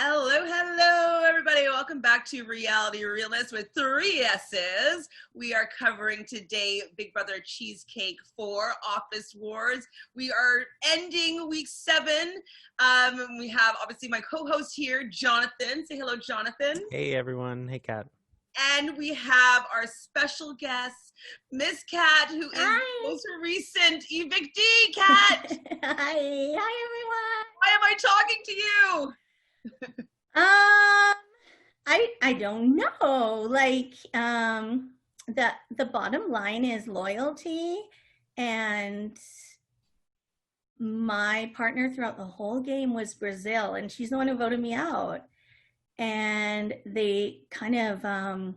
Hello, everybody. Welcome back to Realnesss with 3 S's. We are covering today Big Brother Cheesecake 4, Office Wars. We are ending week 7. We have, obviously, my co-host here, Jonathan. Say hello, Jonathan. Hey, everyone. Hey, Kat. And we have our special guest, Miss Kat, who is the most recent evictee. Kat! Hi everyone. Why am I talking to you? I don't know. The bottom line is loyalty, and my partner throughout the whole game was Brazil, and she's the one who voted me out. And they kind of I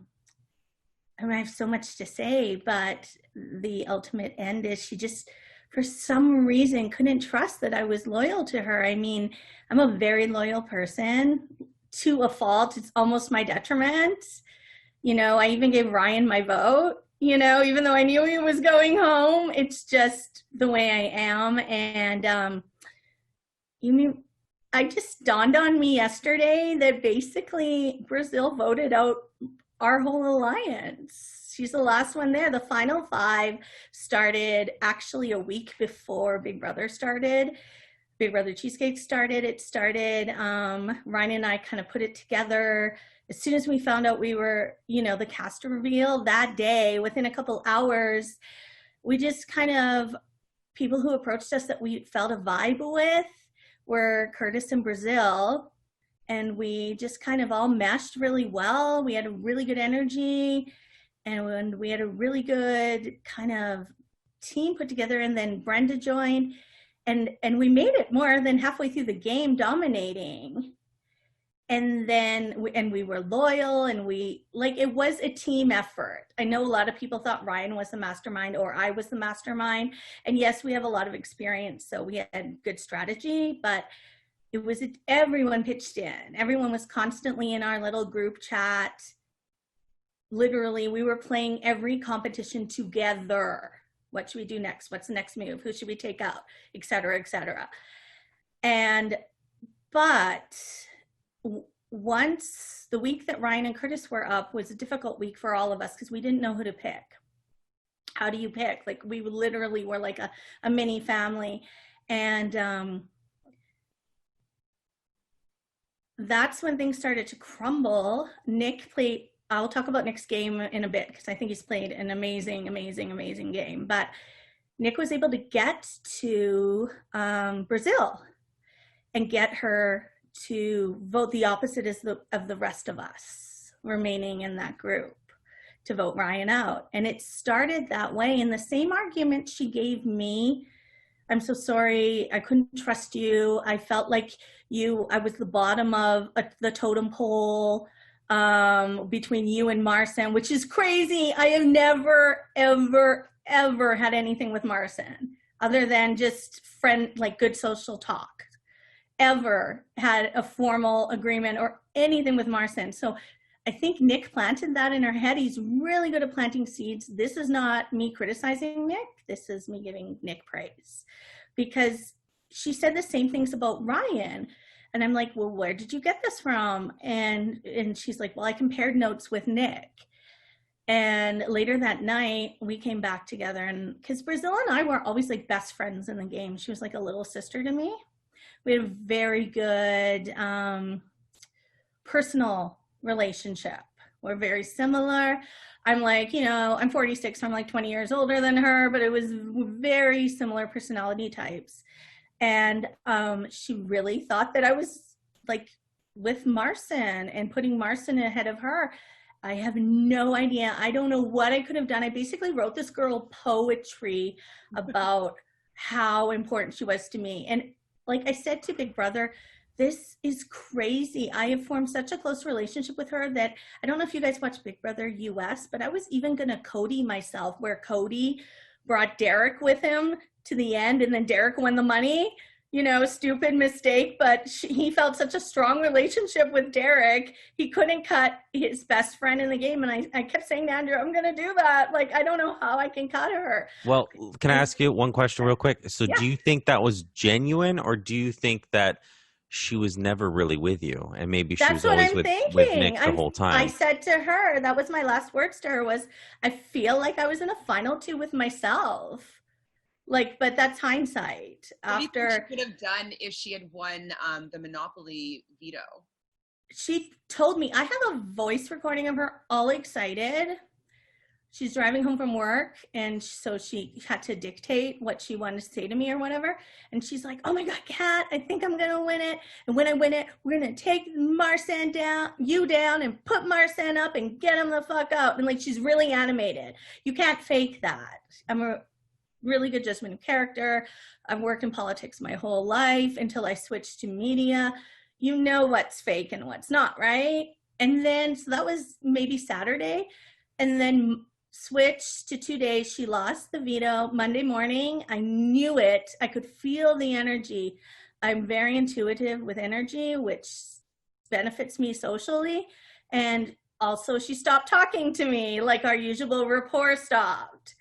have so much to say, but the ultimate end is she just, for some reason, couldn't trust that I was loyal to her. I mean, I'm a very loyal person to a fault. It's almost my detriment. I even gave Ryan my vote, even though I knew he was going home. It's just the way I am. And I just dawned on me yesterday that basically Brazil voted out our whole alliance. She's the last one there. The final 5 started actually a week before Big Brother started. Big Brother Cheesecake started. It started, Ryan and I kind of put it together. As soon as we found out we were, the cast reveal that day, within a couple hours, we just kind of, people who approached us that we felt a vibe with were Curtis and Brazil. And we just kind of all meshed really well. We had a really good energy, and we had a really good kind of team put together. And then Brenda joined, and we made it more than halfway through the game, dominating. And then we were loyal, and it was a team effort. I know a lot of people thought Ryan was the mastermind or I was the mastermind. And yes, we have a lot of experience, so we had good strategy, but everyone pitched in. Everyone was constantly in our little group chat. Literally, we were playing every competition together. What should we do next? What's the next move? Who should we take out? Et cetera, et cetera. But once the week that Ryan and Curtis were up was a difficult week for all of us because we didn't know who to pick. How do you pick? We literally were like a mini family. And that's when things started to crumble. I'll talk about Nick's game in a bit because I think he's played an amazing, amazing, amazing game. But Nick was able to get to Brazil and get her to vote the opposite of the rest of us remaining in that group, to vote Ryan out. And it started that way. And the same argument she gave me, I'm so sorry, I couldn't trust you. I felt like I was the bottom of the totem pole between you and Marcin, which is crazy. I have never, ever, ever had anything with Marcin other than just good social talk. Ever had a formal agreement or anything with Marcin. So I think Nick planted that in her head. He's really good at planting seeds. This is not me criticizing Nick. This is me giving Nick praise, because she said the same things about Ryan. And I'm like, well, where did you get this from? And she's like, well, I compared notes with Nick. And later that night, we came back together, and because Brazil and I were always like best friends in the game. She was like a little sister to me. We had a very good personal relationship. We're very similar. I'm I'm 46, so I'm like 20 years older than her, but it was very similar personality types. And she really thought that I was with Marcin and putting Marcin ahead of her. I have no idea. I don't know what I could have done. I basically wrote this girl poetry about how important she was to me. And like I said to Big Brother, this is crazy. I have formed such a close relationship with her that I don't know if you guys watch Big Brother US, but I was even going to Cody myself, where Cody brought Derek with him to the end, and then Derek won the money. Stupid mistake, but he felt such a strong relationship with Derek. He couldn't cut his best friend in the game. And I kept saying to Andrew, I'm going to do that. I don't know how I can cut her. Well, can I ask you one question real quick? So do you think that was genuine, or do you think that she was never really with you, and maybe she That's was what always I'm with thinking. Nick the whole I time. said to her, that was my last words to her was, I feel like I was in a final two with myself. Like, but that's hindsight. What do you think she After would have done if she had won the Monopoly veto? she told me, I have a voice recording of her all excited. She's driving home from work, and so she had to dictate what she wanted to say to me or whatever. And she's like, "Oh my God, Kat, I think I'm gonna win it. And when I win it, we're gonna take Marsan down, you down, and put Marsan up and get him the fuck out." And like, she's really animated. You can't fake that. I'm a really good judgment of character. I've worked in politics my whole life until I switched to media. You know what's fake and what's not, right? And then, so that was maybe Saturday. And then switched to 2 days. She lost the veto. Monday morning, I knew it. I could feel the energy. I'm very intuitive with energy, which benefits me socially. And also, she stopped talking to me, like our usual rapport stopped.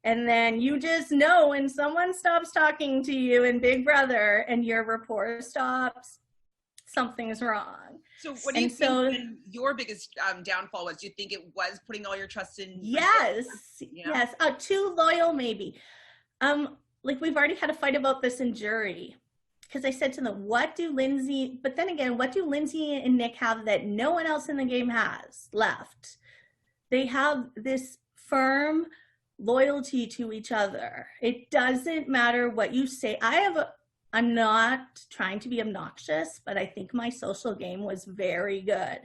And then you just know when someone stops talking to you in Big Brother and your rapport stops, something's wrong. So what do you think your biggest downfall was? Do you think it was putting all your trust in Yes, Brazil? yes. Too loyal, maybe. Like, we've already had a fight about this in jury. Because I said to them, what do Lindsay and Nick have that no one else in the game has left? They have this firm loyalty to each other. It doesn't matter what you say. I'm not trying to be obnoxious, but I think my social game was very good.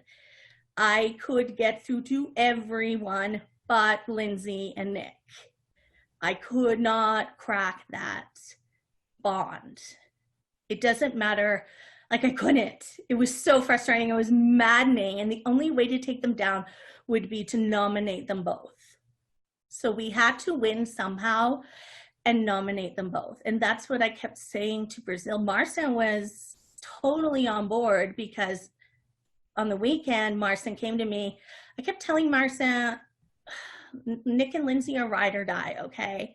I could get through to everyone but Lindsay and Nick. I could not crack that bond. It doesn't matter. Like, I couldn't. It was so frustrating. It was maddening. And the only way to take them down would be to nominate them both. So we had to win somehow and nominate them both. And that's what I kept saying to Brazil. Marsan was totally on board, because on the weekend, Marsan came to me. I kept telling Marsan, Nick and Lindsay are ride or die, okay?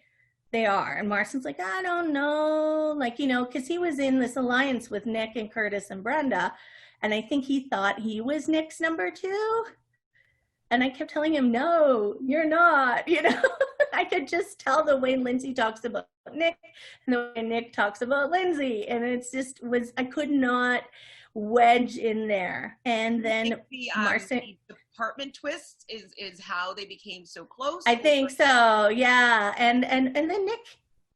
They are. And Marsan's like, I don't know. Like, because he was in this alliance with Nick and Curtis and Brenda. And I think he thought he was Nick's number two. And I kept telling him, no, you're not, I could just tell the way Lindsay talks about Nick and the way Nick talks about Lindsay. And it's just I could not wedge in there. And then the department twist is how they became so close. I think so, yeah. And then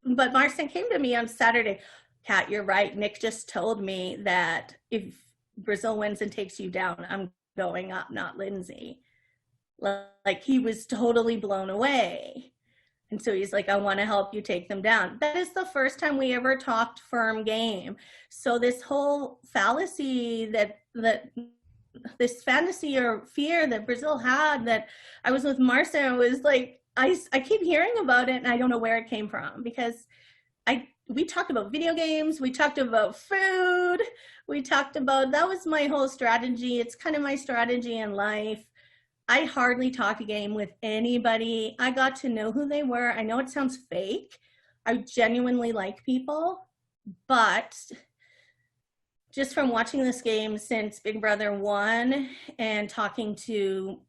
but Marsan came to me on Saturday. Kat, you're right. Nick just told me that if Brazil wins and takes you down, I'm going up, not Lindsay. Like, he was totally blown away. And so he's like, I want to help you take them down. That is the first time we ever talked firm game. So this whole fallacy this fantasy or fear that Brazil had that I was with Marsan was like, I keep hearing about it and I don't know where it came from, because we talked about video games, we talked about food, that was my whole strategy. It's kind of my strategy in life. I hardly talk a game with anybody. I got to know who they were. I know it sounds fake. I genuinely like people, but just from watching this game since Big Brother won and talking to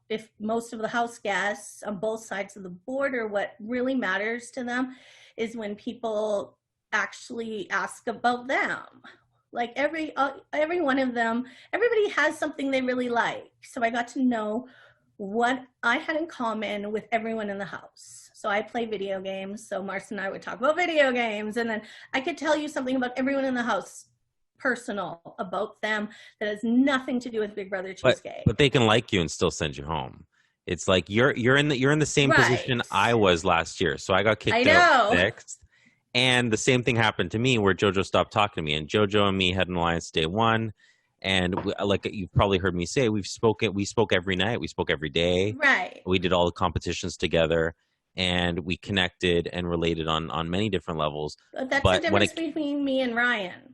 if most of the house guests on both sides of the border, what really matters to them is when people actually ask about them. Like, every one of them, everybody has something they really like. So I got to know what I had in common with everyone in the house. So I play video games. So Marcy and I would talk about video games. And then I could tell you something about everyone in the house, personal about them, that has nothing to do with Big Brother Cheesecake. But they can like you and still send you home. It's like you're in the same position I was last year. So I got kicked out sixth. And the same thing happened to me, where JoJo stopped talking to me. And JoJo and me had an alliance day one. And like you've probably heard me say, we spoke every night. We spoke every day. Right. We did all the competitions together. And we connected and related on many different levels. That's the difference between me and Ryan.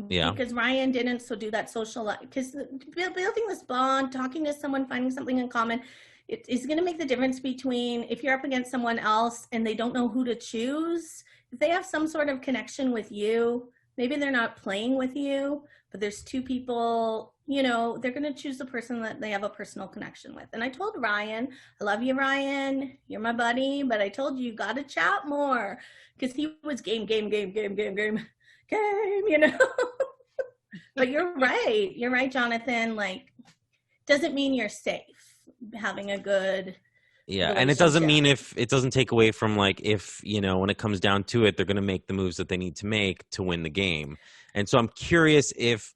Yeah. Because Ryan didn't do that social life. Because building this bond, talking to someone, finding something in common, it is going to make the difference between if you're up against someone else and they don't know who to choose. If they have some sort of connection with you, maybe they're not playing with you, but there's two people, you know, they're going to choose the person that they have a personal connection with. And I told Ryan, I love you, Ryan. You're my buddy, but I told you got to chat more, because he was game, you know. But you're right, Jonathan. Like, doesn't mean you're safe having a good and it doesn't mean, if it doesn't take away from, like, if, you know, when it comes down to it, they're going to make the moves that they need to make to win the game. And so I'm curious if,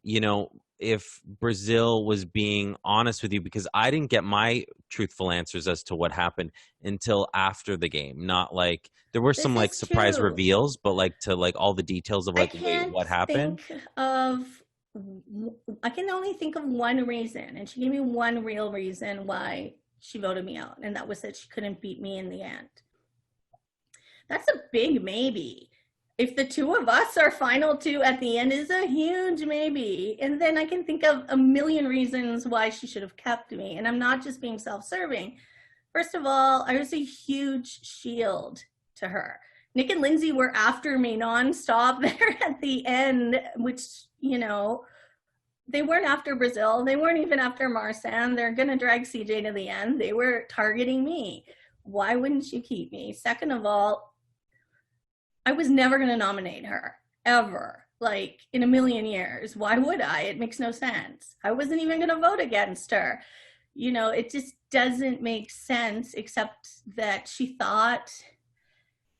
you know, if Brazil was being honest with you, because I didn't get my truthful answers as to what happened until after the game. Not like there were some like surprise reveals, but like to like all the details of like, wait, what happened? I can only think of one reason, and she gave me one real reason why she voted me out, and that was that she couldn't beat me in the end. That's a big maybe. If the two of us are final two at the end, is a huge maybe. And then I can think of a million reasons why she should have kept me. And I'm not just being self-serving. First of all, I was a huge shield to her. Nick and Lindsay were after me nonstop there at the end, which, you know, they weren't after Brazil. They weren't even after Marsan. They're going to drag CJ to the end. They were targeting me. Why wouldn't you keep me? Second of all, I was never going to nominate her, ever. Like, in a million years. Why would I? It makes no sense. I wasn't even going to vote against her. You know, it just doesn't make sense, except that she thought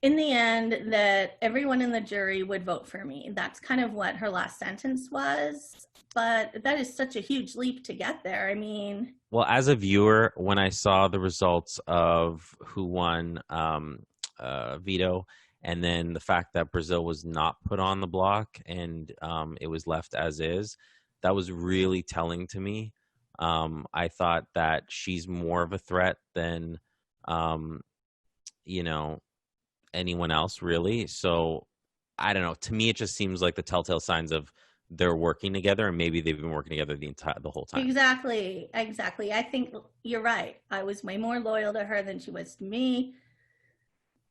in the end that everyone in the jury would vote for me. That's kind of what her last sentence was. But that is such a huge leap to get there. I mean, well, as a viewer, when I saw the results of who won veto, and then the fact that Brazil was not put on the block and it was left as is, that was really telling to me. I thought that she's more of a threat than, you know, anyone else, really. So I don't know. To me, it just seems like the telltale signs of they're working together, and maybe they've been working together the whole time. Exactly. I think you're right. I was way more loyal to her than she was to me.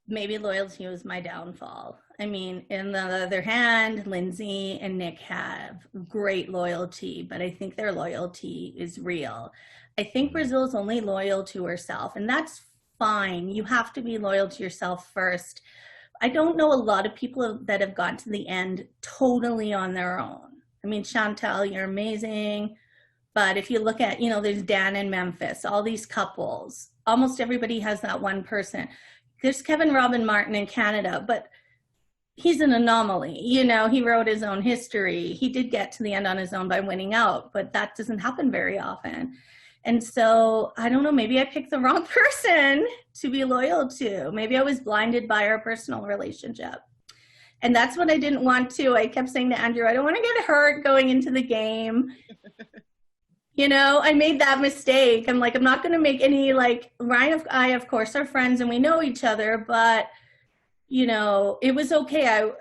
Maybe loyalty was my downfall. I mean, on the other hand, Lindsay and Nick have great loyalty, but I think their loyalty is real. I think Brazil's only loyal to herself, and that's fine. You have to be loyal to yourself first. I don't know a lot of people that have gotten to the end totally on their own. I mean, Chantele, you're amazing. But if you look at, you know, there's Dan and Memphis, all these couples, almost everybody has that one person. There's Kevin Robin Martin in Canada, but he's an anomaly. You know, he wrote his own history. He did get to the end on his own by winning out, but that doesn't happen very often. And so, I don't know, maybe I picked the wrong person to be loyal to. Maybe I was blinded by our personal relationship. And that's what I didn't want to. I kept saying to Andrew, I don't want to get hurt going into the game. You know, I made that mistake. I'm like, I'm not going to make any, like, Ryan and I, of course, are friends and we know each other, but, you know, it was okay.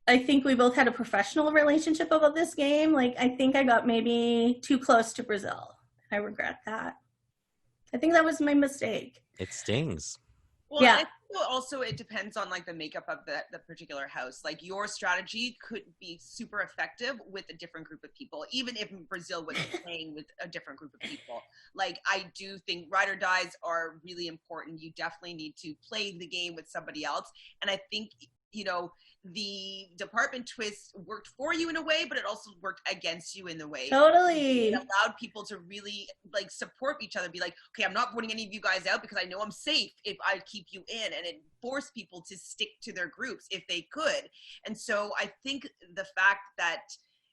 I think we both had a professional relationship about this game. Like, I think I got maybe too close to Brazil. I regret that. I think that was my mistake. It stings. Well, yeah. I think also it depends on like the makeup of the particular house. Like your strategy could be super effective with a different group of people, even if Brazil was playing with a different group of people. Like I do think ride or dies are really important. You definitely need to play the game with somebody else. And I think, you know, the department twist worked for you in a way, but it also worked against you in the way. Totally. It allowed people to really like support each other, be like, okay, I'm not putting any of you guys out because I know I'm safe if I keep you in, and it forced people to stick to their groups if they could. And so I think the fact that,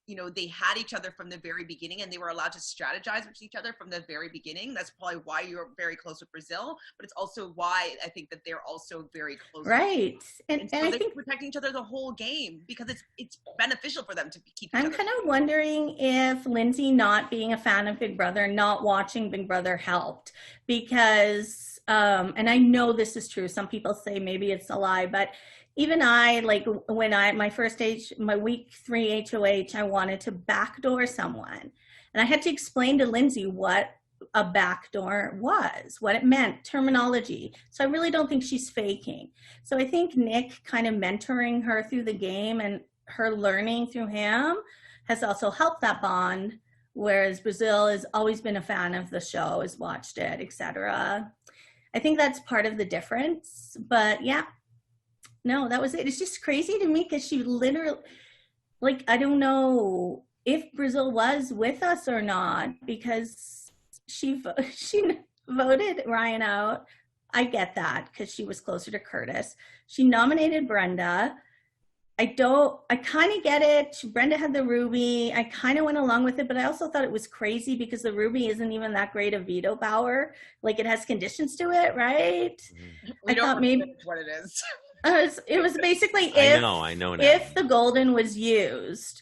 you know, they had each other from the very beginning and they were allowed to strategize with each other from the very beginning. That's probably why you're very close with Brazil, but it's also why I think that they're also very close. Right. And so I think protecting each other the whole game because it's beneficial for them to keep each other. I'm kind of wondering if Lindsay not being a fan of Big Brother, not watching Big Brother helped because, and I know this is true. Some people say maybe it's a lie, but even I, like when my week 3 HOH, I wanted to backdoor someone. And I had to explain to Lindsay what a backdoor was, what it meant, terminology. So I really don't think she's faking. So I think Nick kind of mentoring her through the game and her learning through him has also helped that bond. Whereas Brazil has always been a fan of the show, has watched it, etc. I think that's part of the difference. But yeah, no, that was it. It's just crazy to me because she literally, like, I don't know if Brazil was with us or not because she voted Ryan out. I get that because she was closer to Curtis. She nominated Brenda. I kind of get it. Brenda had the Ruby. I kind of went along with it, but I also thought it was crazy because the Ruby isn't even that great of veto power. Like, it has conditions to it, right? We don't thought maybe what it is. It was basically I know now. If the golden was used,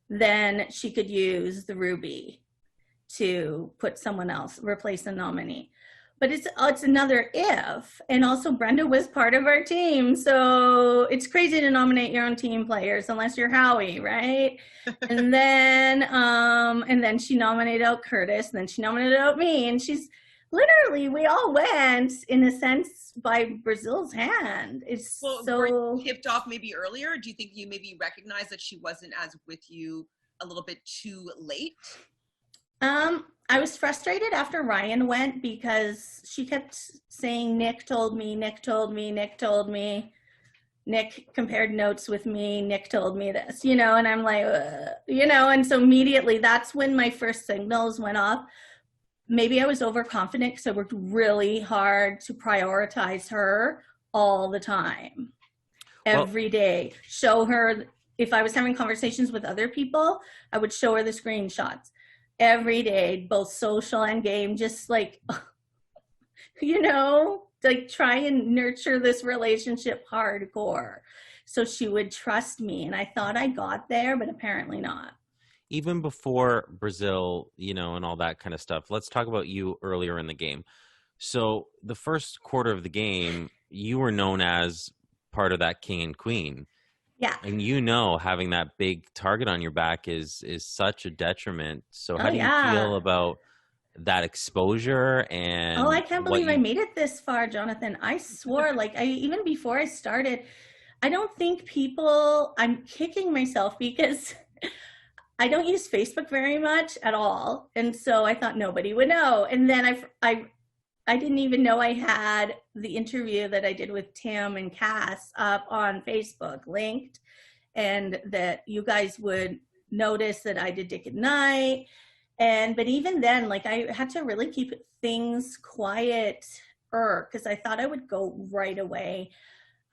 then she could use the Ruby to put someone else, replace a nominee. But it's another if, and also Brenda was part of our team, so it's crazy to nominate your own team players unless you're Howie, right? and then she nominated out Curtis, and then she nominated out me, and she's literally, we all went in a sense by Brazil's hand. It's were you tipped off maybe earlier? Do you think you maybe recognized that she wasn't as with you a little bit too late? I was frustrated after Ryan went because she kept saying, Nick told me, Nick told me, Nick told me. Nick compared notes with me, Nick told me this, and I'm like, and so immediately that's when my first signals went off. Maybe I was overconfident because I worked really hard to prioritize her all the time, every day. Show her, if I was having conversations with other people, I would show her the screenshots. Every day, both social and game, just like, like try and nurture this relationship hardcore so she would trust me. And I thought I got there, but apparently not. Even before Brazil, and all that kind of stuff, let's talk about you earlier in the game. So the first quarter of the game, you were known as part of that king and queen. Yeah. And having that big target on your back is such a detriment. So how do you feel about that exposure? And I can't believe I made it this far, Jonathan. I swore, even before I started, I don't think I'm kicking myself because I don't use Facebook very much at all. And so I thought nobody would know. And then I didn't even know I had the interview that I did with Tim and Cass up on Facebook linked, and that you guys would notice that I did Dick at Night. But even then, I had to really keep things quiet because I thought I would go right away.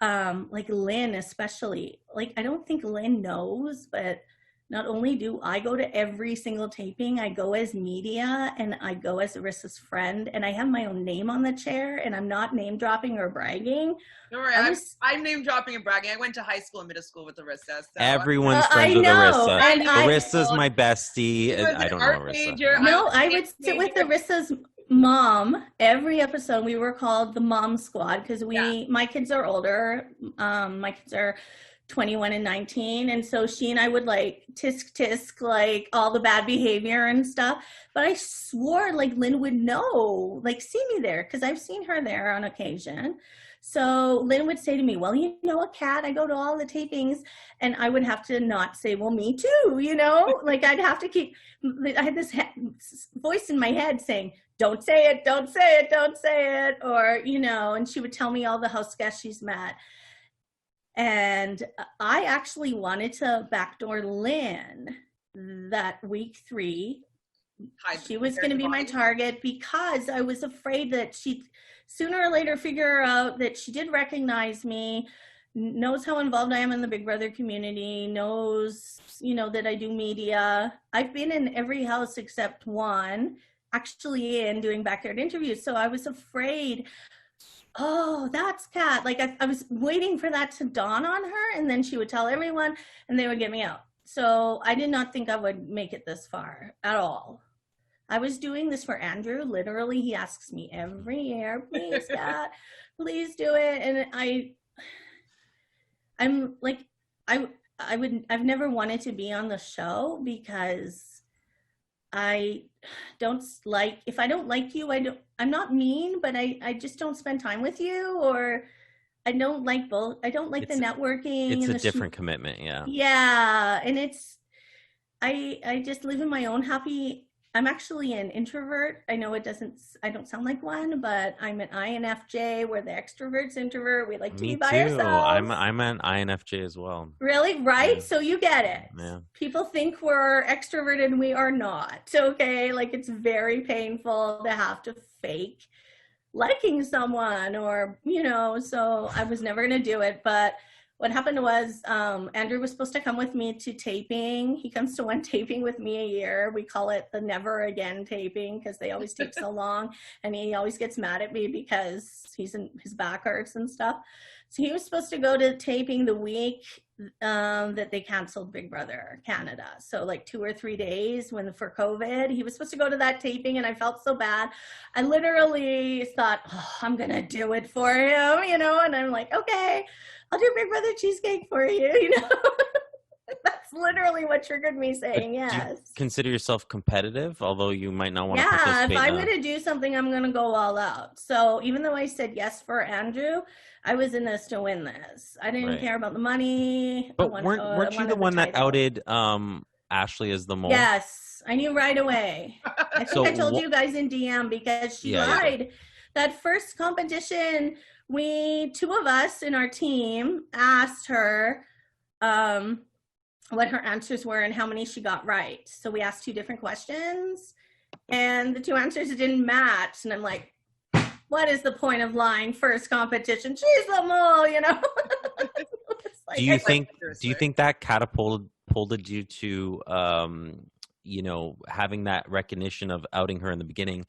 Lynn especially, I don't think Lynn knows, but not only do I go to every single taping, I go as media and I go as Arissa's friend, and I have my own name on the chair, and I'm not name dropping or bragging. Don't worry, I'm name dropping and bragging. I went to high school and middle school with Arissa. So. Everyone's friends with Arissa. And Arissa's my bestie. I don't know Arissa. No, I would sit with Arissa's mom every episode. We were called the Mom Squad because my kids are older. My kids are 21 and 19, and so she and I would tisk all the bad behavior and stuff, but I swore Lynn would know, see me there, because I've seen her there on occasion. So Lynn would say to me, well, a cat, I go to all the tapings, and I would have to not say, well, me too, I'd have to keep, I had this voice in my head saying, don't say it, don't say it, don't say it, or, and she would tell me all the house guests she's met. And I actually wanted to backdoor Lynn that week 3. She was going to be my target because I was afraid that she'd sooner or later figure out that she did recognize me, knows how involved I am in the Big Brother community, knows, that I do media. I've been in every house except one, actually, in doing backyard interviews. So I was afraid, oh, that's Kat. I was waiting for that to dawn on her, and then she would tell everyone and they would get me out. So I did not think I would make it this far at all. I was doing this for Andrew. Literally, he asks me every year, please, Kat, please do it. And I've never wanted to be on the show because I don't if I don't like you, I'm not mean, but I just don't spend time with you, or I don't like both. I don't like the networking. It's a different commitment. Yeah. Yeah. And I just live in my own happy. I'm actually an introvert. I know I don't sound like one, but I'm an INFJ. We're the extroverts, introvert. We like to be by ourselves. I'm an INFJ as well. Really? Right? Yeah. So you get it. Yeah. People think we're extroverted and we are not. Okay? Like, it's very painful to have to fake liking someone, or, so I was never going to do it. But what happened was, Andrew was supposed to come with me to taping. He comes to one taping with me a year. We call it the never again taping because they always take so long, and he always gets mad at me because his back hurts and stuff. So he was supposed to go to taping the week that they canceled Big Brother Canada. So like 2 or 3 days for COVID, he was supposed to go to that taping, and I felt so bad. I literally thought, I'm going to do it for him, and I'm like, okay, I'll do Big Brother Cheesecake for you, That's literally what triggered me saying yes. Do you consider yourself competitive, although you might not want to participate? Yeah, if I'm going to do something, I'm going to go all out. So even though I said yes for Andrew, I was in this to win this. I didn't care about the money. But weren't you the one that outed Ashley as the mole? Yes, I knew right away. I think I told you guys in DM because she lied. Yeah. That first competition, two of us in our team asked her what her answers were and how many she got right. So we asked 2 different questions, and the 2 answers didn't match. And I'm like, what is the point of lying first competition? She's the mole, Like, do you think that catapulted you to having that recognition of outing her in the beginning,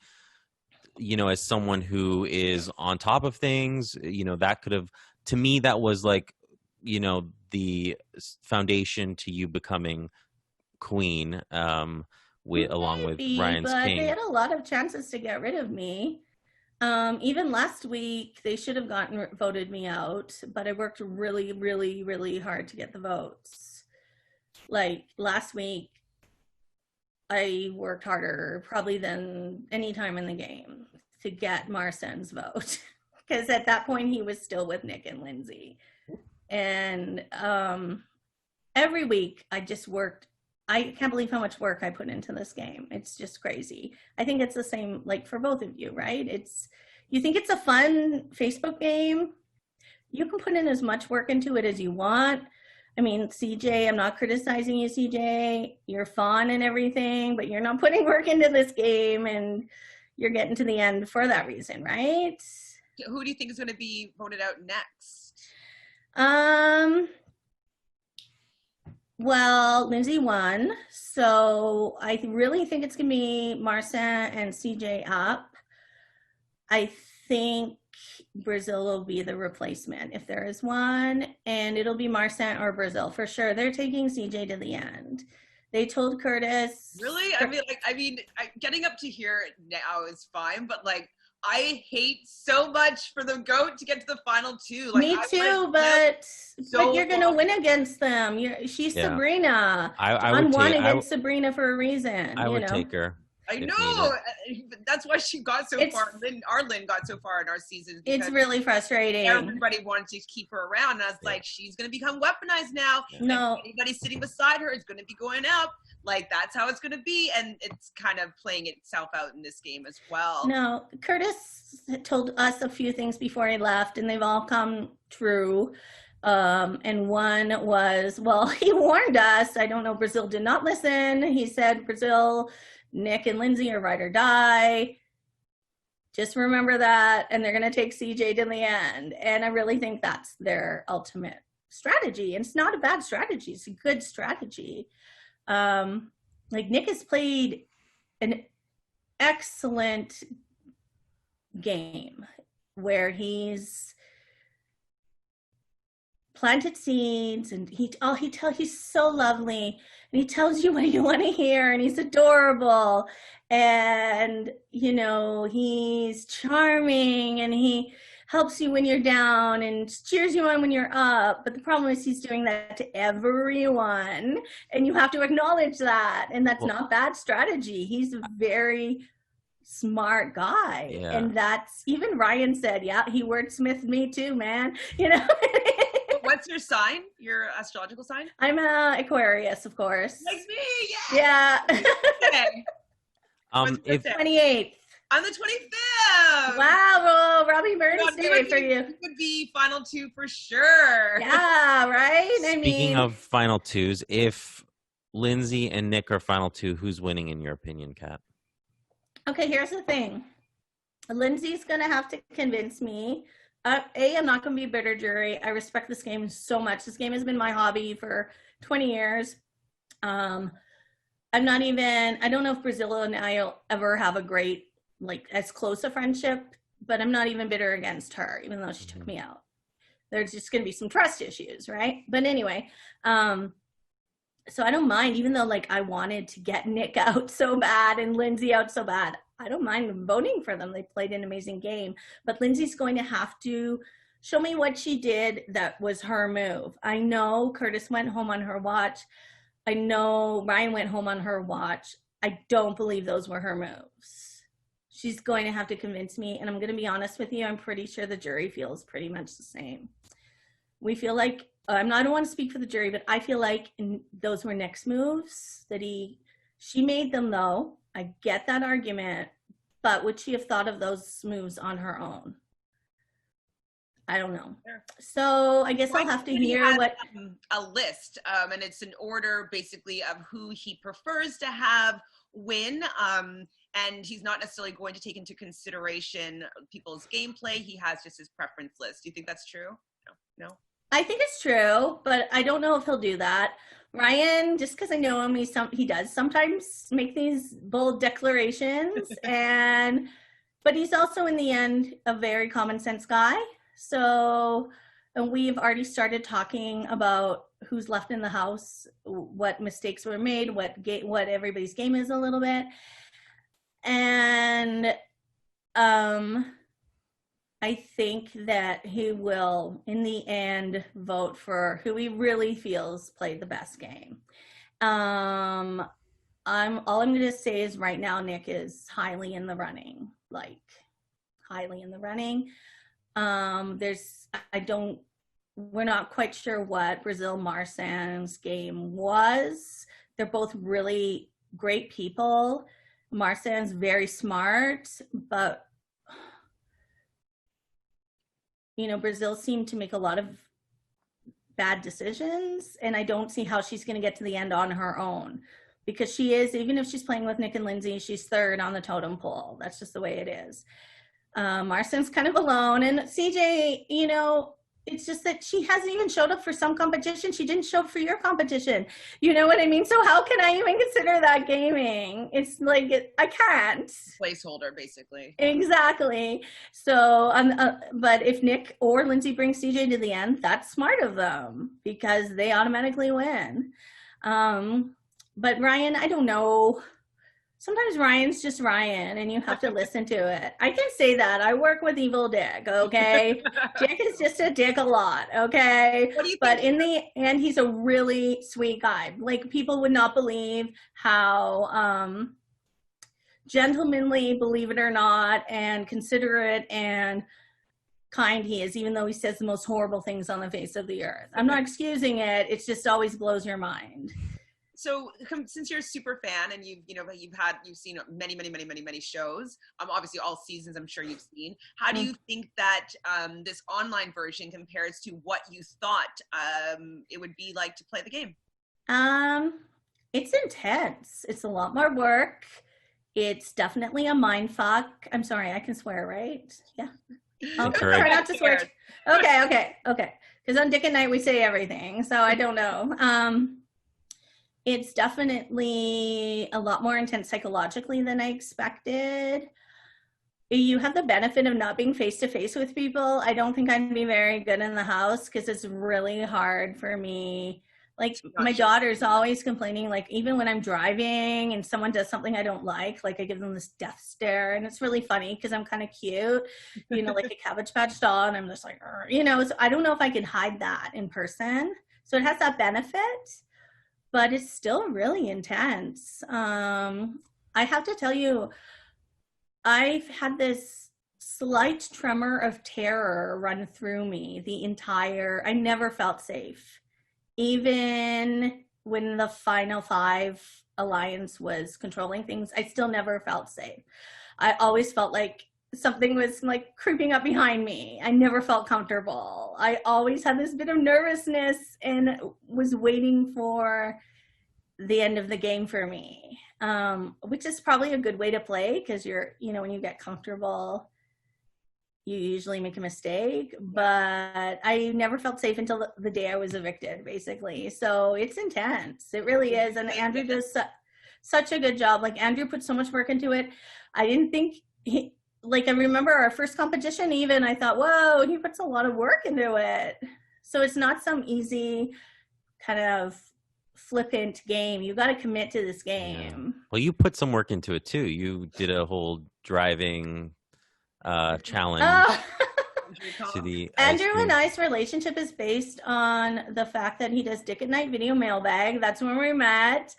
as someone who is on top of things? That could have, to me, that was like, the foundation to you becoming queen, along with Ryan's King. They had a lot of chances to get rid of me. Even last week, they should have voted me out, but I worked really, really, really hard to get the votes. Like last week, I worked harder probably than any time in the game to get Marcin's vote. Because at that point, he was still with Nick and Lindsay. And every week, I just worked. I can't believe how much work I put into this game. It's just crazy. I think it's the same, like, for both of you, right? You think it's a fun Facebook game? You can put in as much work into it as you want. I mean, CJ, I'm not criticizing you, CJ. You're fun and everything, but you're not putting work into this game, and you're getting to the end for that reason, right? Who do you think is going to be voted out next? Well, Lindsay won, so I really think it's going to be Marcin and CJ up. I think Brazil will be the replacement if there is one, and it'll be Marcin or Brazil for sure. They're taking CJ to the end. They told Curtis. Really? I mean, getting up to here now is fine, but like, I hate so much for the GOAT to get to the final 2. Like, me too, but you're going to win against them. She's Sabrina. I won against Sabrina for a reason. I would take her. I know. That's why she got so far. Our Lynn got so far in our season. It's really frustrating. Everybody wanted to keep her around. And I was like, she's going to become weaponized now. Yeah. No. Anybody sitting beside her is going to be going up. Like, that's how it's going to be. And it's kind of playing itself out in this game as well. No, Curtis told us a few things before he left, and they've all come true. And one was, well, he warned us. I don't know, Brazil did not listen. He said, Brazil, Nick and Lindsay are ride or die. Just remember that. And they're going to take CJ to the end. And I really think that's their ultimate strategy. And it's not a bad strategy. It's a good strategy. Like, Nick has played an excellent game where he's planted seeds, and he's so lovely, and he tells you what you want to hear, and he's adorable, and he's charming, and he helps you when you're down and cheers you on when you're up. But the problem is he's doing that to everyone, and you have to acknowledge that, and that's not bad strategy. He's very smart guy. Yeah. And that's, even Ryan said, yeah, he wordsmithed me too, man. You know? What's your sign? Your astrological sign? I'm a Aquarius, of course. Like me, yeah. Okay. If 28th. On the 25th. Wow, Robbie Burns Day for you. It would be final two for sure. Yeah, right? Speaking of final twos, if Lindsay and Nick are final two, who's winning in your opinion, Kat? Okay, here's the thing. Lindsay's going to have to convince me. I'm not going to be a bitter jury. I respect this game so much. This game has been my hobby for 20 years. I don't know if Brazil and I'll ever have a great, like, as close a friendship, but I'm not even bitter against her, even though she took me out. There's just going to be some trust issues, right? But anyway, so I don't mind, even though, like, I wanted to get Nick out so bad and Lindsay out so bad. I don't mind voting for them. They played an amazing game. But Lindsay's going to have to show me what she did that was her move. I know Curtis went home on her watch. I know Ryan went home on her watch. I don't believe those were her moves. She's going to have to convince me. And I'm going to be honest with you, I'm pretty sure the jury feels pretty much the same. We feel like, I don't want to speak for the jury, but I feel like those were Nick's moves that she made them though. I get that argument, but would she have thought of those moves on her own? I don't know. Sure. So I guess I'll have to hear what a list, and it's an order basically of who he prefers to have win. And he's not necessarily going to take into consideration people's gameplay. He has just his preference list. Do you think that's true? No. I think it's true, but I don't know if he'll do that. Ryan, just because I know him, he does sometimes make these bold declarations, but he's also in the end a very common sense guy. So, and we've already started talking about who's left in the house, what mistakes were made, what everybody's game is a little bit, and I think that he will, in the end, vote for who he really feels played the best game. All I'm going to say is right now, Nick is highly in the running, like highly in the running. We're not quite sure what Brazil Marsan's game was. They're both really great people. Marsan's very smart, but Brazil seemed to make a lot of bad decisions, and I don't see how she's going to get to the end on her own, because she is, even if she's playing with Nick and Lindsay, she's third on the totem pole. That's just the way it is. Marsan's kind of alone, and CJ, it's just that she hasn't even showed up for some competition. She didn't show up for your competition. You know what I mean? So how can I even consider that gaming? It's like, I can't. Placeholder, basically. Exactly. So, but if Nick or Lindsay bring CJ to the end, that's smart of them because they automatically win. But Ryan, I don't know. Sometimes Ryan's just Ryan and you have to listen to it. I can say that. I work with evil Dick, okay? Dick is just a dick a lot, okay? But in the end, he's a really sweet guy. Like, people would not believe how gentlemanly, believe it or not, and considerate and kind he is, even though he says the most horrible things on the face of the earth. I'm not excusing it. It just always blows your mind. So since you're a super fan and you've seen many shows, obviously all seasons I'm sure you've seen, how do you think that this online version compares to what you thought it would be like to play the game? It's intense. It's a lot more work. It's definitely a mind fuck. I'm sorry, I can swear, right? Yeah. I'll try not to swear. Okay. Because on Dick and Night we say everything, so I don't know. It's definitely a lot more intense psychologically than I expected. You have the benefit of not being face-to-face with people. I don't think I'd be very good in the house because it's really hard for me. Like, my daughter's always complaining, like, even when I'm driving and someone does something I don't like I give them this death stare. And it's really funny because I'm kind of cute, like a Cabbage Patch doll. And I'm just like, so I don't know if I could hide that in person. So it has that benefit. But it's still really intense. I have to tell you, I've had this slight tremor of terror run through me I never felt safe. Even when the Final Five Alliance was controlling things, I still never felt safe. I always felt like something was like creeping up behind me. I never felt comfortable. I always had this bit of nervousness and was waiting for the end of the game for me, which is probably a good way to play because when you get comfortable, you usually make a mistake. But I never felt safe until the day I was evicted, basically. So it's intense. It really is. And Andrew does such a good job. Like, Andrew put so much work into it. I didn't think I remember our first competition even, I thought, whoa, he puts a lot of work into it. So it's not some easy kind of flippant game. You got to commit to this game. Yeah. Well, you put some work into it too. You did a whole driving challenge. To the Andrew and I's relationship is based on the fact that he does Dick at Night video mailbag. That's when we met.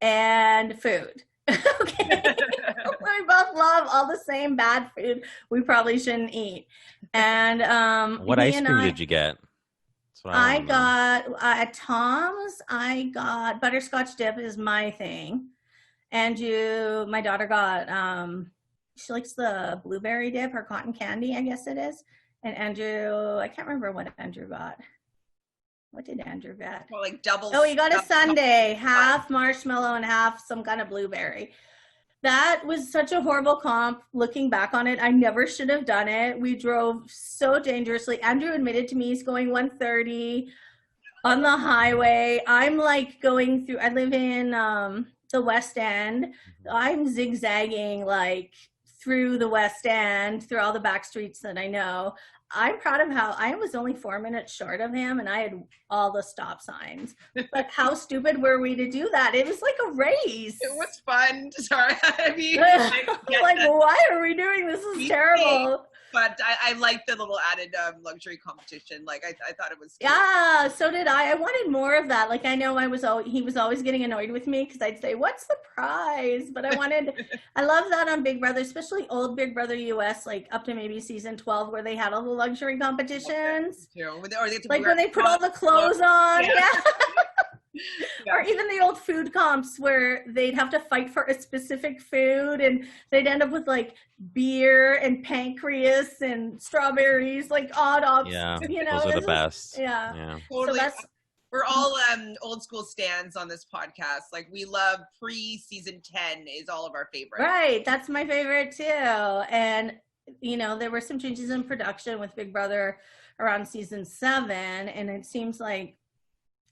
And food. Okay. We both love all the same bad food we probably shouldn't eat. And what ice cream did you get? I got at Tom's, I got butterscotch dip is my thing. Andrew, my daughter got she likes the blueberry dip or cotton candy, I guess it is. And Andrew, I can't remember what Andrew got. What did Andrew get? Well, like double. Oh, he got a sundae, half marshmallow and half some kind of blueberry. That was such a horrible comp. Looking back on it, I never should have done it. We drove so dangerously. Andrew admitted to me he's going 130 on the highway. I'm like going through, I live in the West End. I'm zigzagging like through the West End, through all the back streets that I know. I'm proud of how I was only 4 minutes short of him and I had all the stop signs. But how stupid were we to do that? It was like a race. It was fun. Sorry. I mean, why are we doing this? This is terrible. But I liked the little added luxury competition. Like I thought it was cute. Yeah, so did I. I wanted more of that. Like I know he was always getting annoyed with me because I'd say, "What's the prize?" But I love that on Big Brother, especially old Big Brother US, like up to maybe season 12, where they had all the luxury competitions. Like when they put all the clothes on. Yeah. Yeah. Or even the old food comps where they'd have to fight for a specific food and they'd end up with like beer and pancreas and strawberries, like odd options. Yeah, those are the best. Yeah. Totally. So we're all old school stands on this podcast. Like we love pre-season 10 is all of our favorite. Right. That's my favorite too. And there were some changes in production with Big Brother around season 7 and it seems like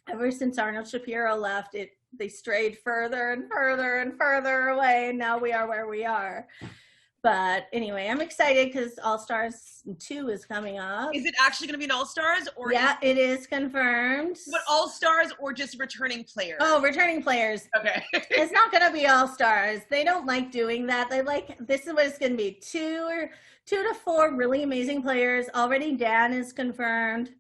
ever since Arnold Shapiro left, they strayed further and further and further away, and now we are where we are. But anyway, I'm excited because All Stars 2 is coming up. Is it actually going to be an All Stars? It is confirmed. But All Stars or just returning players? Oh, returning players. Okay. It's not going to be All Stars. They don't like doing that. This is what it's going to be. 2 to 4 really amazing players. Already Dan is confirmed.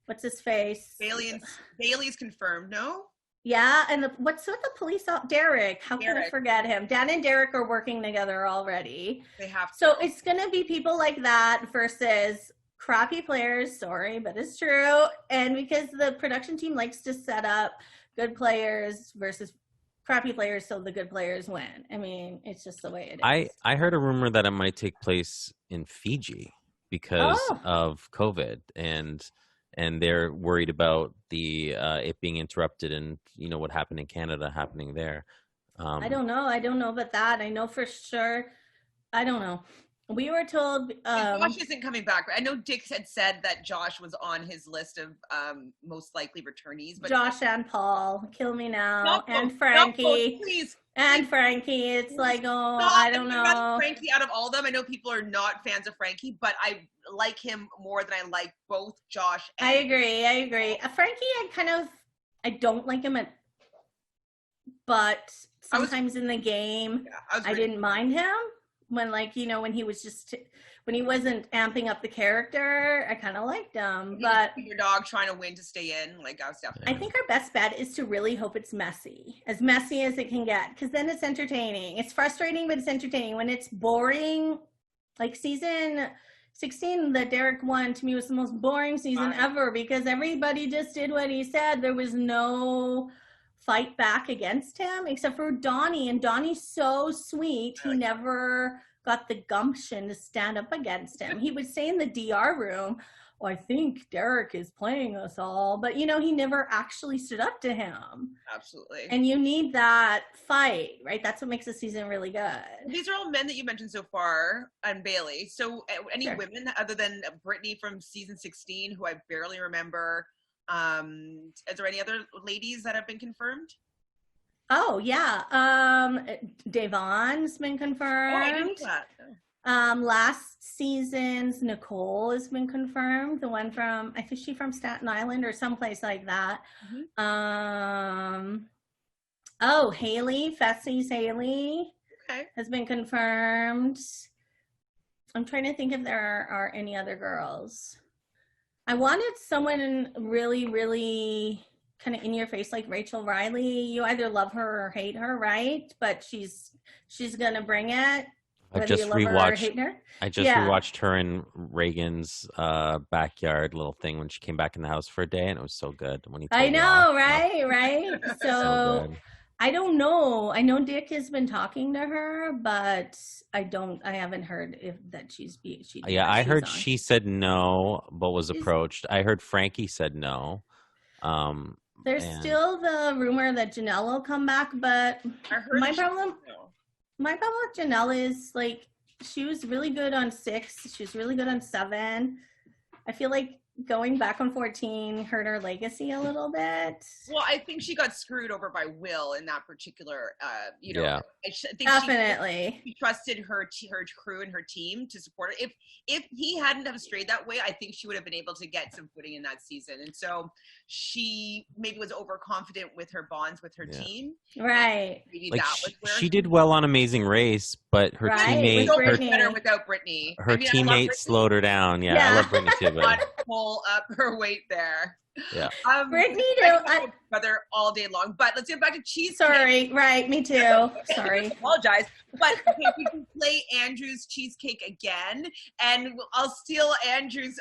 What's his face? Bailey's confirmed, no? Yeah, and what's with the police? Derek. How can I forget him? Dan and Derek are working together already. They have to. So it's going to be people like that versus crappy players. Sorry, but it's true. And because the production team likes to set up good players versus crappy players so the good players win. I mean, it's just the way it is. I heard a rumor that it might take place in Fiji because of COVID and they're worried about the it being interrupted and what happened in Canada happening there. I don't know about that. I know for sure. I don't know. We were told Josh isn't coming back. I know Dick had said that Josh was on his list of most likely returnees. But Josh and Paul, kill me now, and Frankie, please. And Frankie. It's I don't know. Frankie out of all of them. I know people are not fans of Frankie, but I like him more than I like both Josh and I agree. Frankie, I don't like him, but sometimes in the game, I didn't mind him. when when he wasn't amping up the character, I kind of liked him. But your dog trying to win to stay in, like I was definitely. I think our best bet is to really hope it's messy as it can get, because then it's entertaining. It's frustrating, but it's entertaining. When it's boring, like season 16 that Derek won, to me was the most boring season ever, because everybody just did what he said. There was no fight back against him except for Donnie, and Donnie's so sweet. He never got the gumption to stand up against him. He would say in the DR room, "Oh, I think Derek is playing us all," but he never actually stood up to him. Absolutely. And you need that fight, right? That's what makes the season really good. These are all men that you mentioned so far, and Bailey. So any women other than Brittany from season 16, who I barely remember? Is there any other ladies that have been confirmed? Oh yeah, Devon's been confirmed. Oh, I didn't know that. Last season's Nicole has been confirmed. The one from, I think she's from Staten Island or someplace like that. Haley, Fessy's Haley has been confirmed. I'm trying to think if there are any other girls. I wanted someone really, really kind of in your face, like Rachel Riley. You either love her or hate her, right? But she's gonna bring it. I just rewatched her in Reagan's backyard little thing when she came back in the house for a day, and it was so good. When he I know, right? So I don't know. I know Dick has been talking to her, but I haven't heard that she's. I heard she said no, but was approached. I heard Frankie said no. There's still the rumor that Janelle will come back, but my problem with Janelle is, like, she was really good on 6. She was really good on 7. I feel like going back on 14 hurt her legacy a little bit. Well, I think she got screwed over by Will in that particular, I think definitely. She trusted her crew and her team to support her. If he hadn't have strayed that way, I think she would have been able to get some footing in that season. And so she maybe was overconfident with her bonds with her team. Right. Maybe like that was where she did well on Amazing Race, but her teammate, better without Brittany. Her teammate slowed her down. Yeah, I love Brittany too. But pull up her weight there. Yeah. Brittany, brother all day long. But let's get back to cheesecake. Sorry, right, me too. Sorry. Apologize. But we can play Andrew's cheesecake again, and I'll steal Andrew's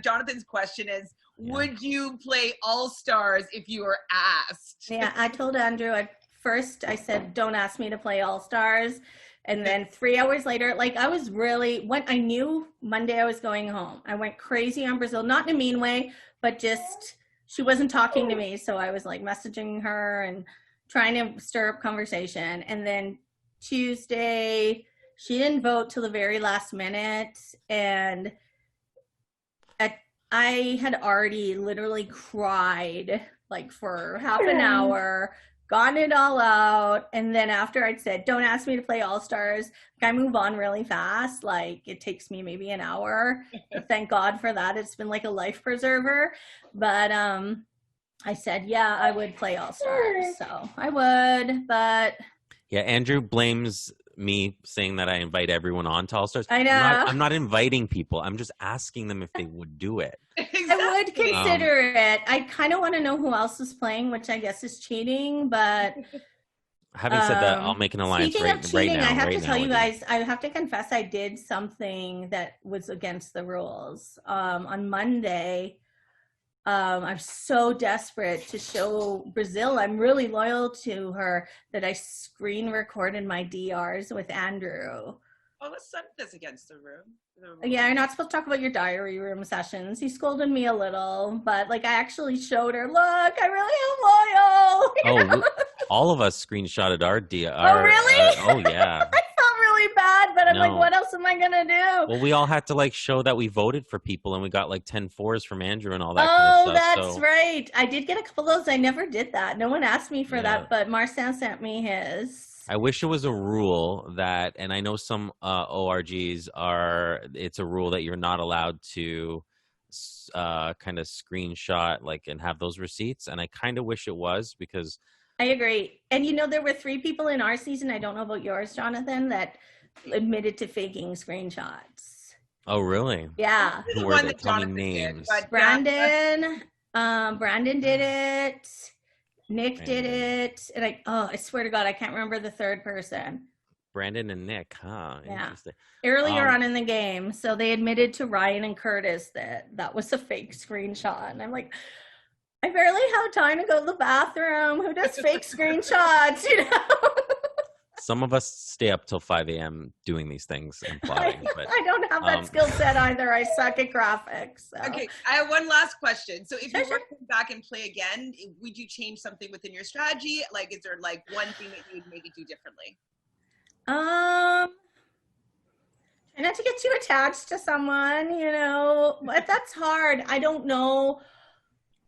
Jonathan's question is, would you play All Stars if you were asked? Yeah, I told Andrew at first, I said, don't ask me to play All Stars. And then 3 hours later, like, I was really, when I knew Monday I was going home, I went crazy on Brazil, not in a mean way, but just, she wasn't talking to me. So I was like messaging her and trying to stir up conversation. And then Tuesday, she didn't vote till the very last minute. And I had already literally cried like for half an hour, gotten it all out, and then after I'd said, don't ask me to play All Stars, I move on really fast. Like, it takes me maybe an hour. Thank God for that. It's been like a life preserver. But I said, yeah, I would play All Stars. So I would, but... Yeah, Andrew blames me saying that I invite everyone on to All Stars. I know. I'm not inviting people. I'm just asking them if they would do it. Exactly. I would consider it. I kind of want to know who else is playing, which I guess is cheating, but... Having said that, I'll make an alliance speaking of cheating, now. I have to tell you guys, I have to confess I did something that was against the rules. On Monday, I'm so desperate to show Brazil I'm really loyal to her that I screen recorded my DRs with Andrew. Oh, that's against the room. Yeah, you're not supposed to talk about your diary room sessions. He scolded me a little, but like I actually showed her, look, I really am loyal. All of us screenshotted our DR. Oh, really? Oh, yeah. I felt really bad, but I'm like, what else am I going to do? Well, we all had to like show that we voted for people, and we got like 10 4s from Andrew and all that kind of stuff. That's right. I did get a couple of those. I never did that. No one asked me for that, but Marcin sent me his. I wish it was a rule that, and I know some ORGs it's a rule that you're not allowed to kind of screenshot and have those receipts. And I kind of wish it was, because I agree. And there were 3 people in our season, I don't know about yours, Jonathan, that admitted to faking screenshots. Oh, really? Yeah. Who were they? Tell me names. Brandon did it. Nick did it. And I swear to God, I can't remember the third person. Brandon and Nick, huh? Yeah. Interesting. Earlier on in the game. So they admitted to Ryan and Curtis that was a fake screenshot. And I'm like, I barely have time to go to the bathroom. Who does fake screenshots, you know? Some of us stay up till 5 a.m. doing these things and plotting. But I don't have that skill set either. I suck at graphics. So. Okay, I have one last question. So if you were to come back and play again, would you change something within your strategy? Like, is there like one thing that you would maybe do differently? Try not to get too attached to someone, you know, but that's hard. I don't know.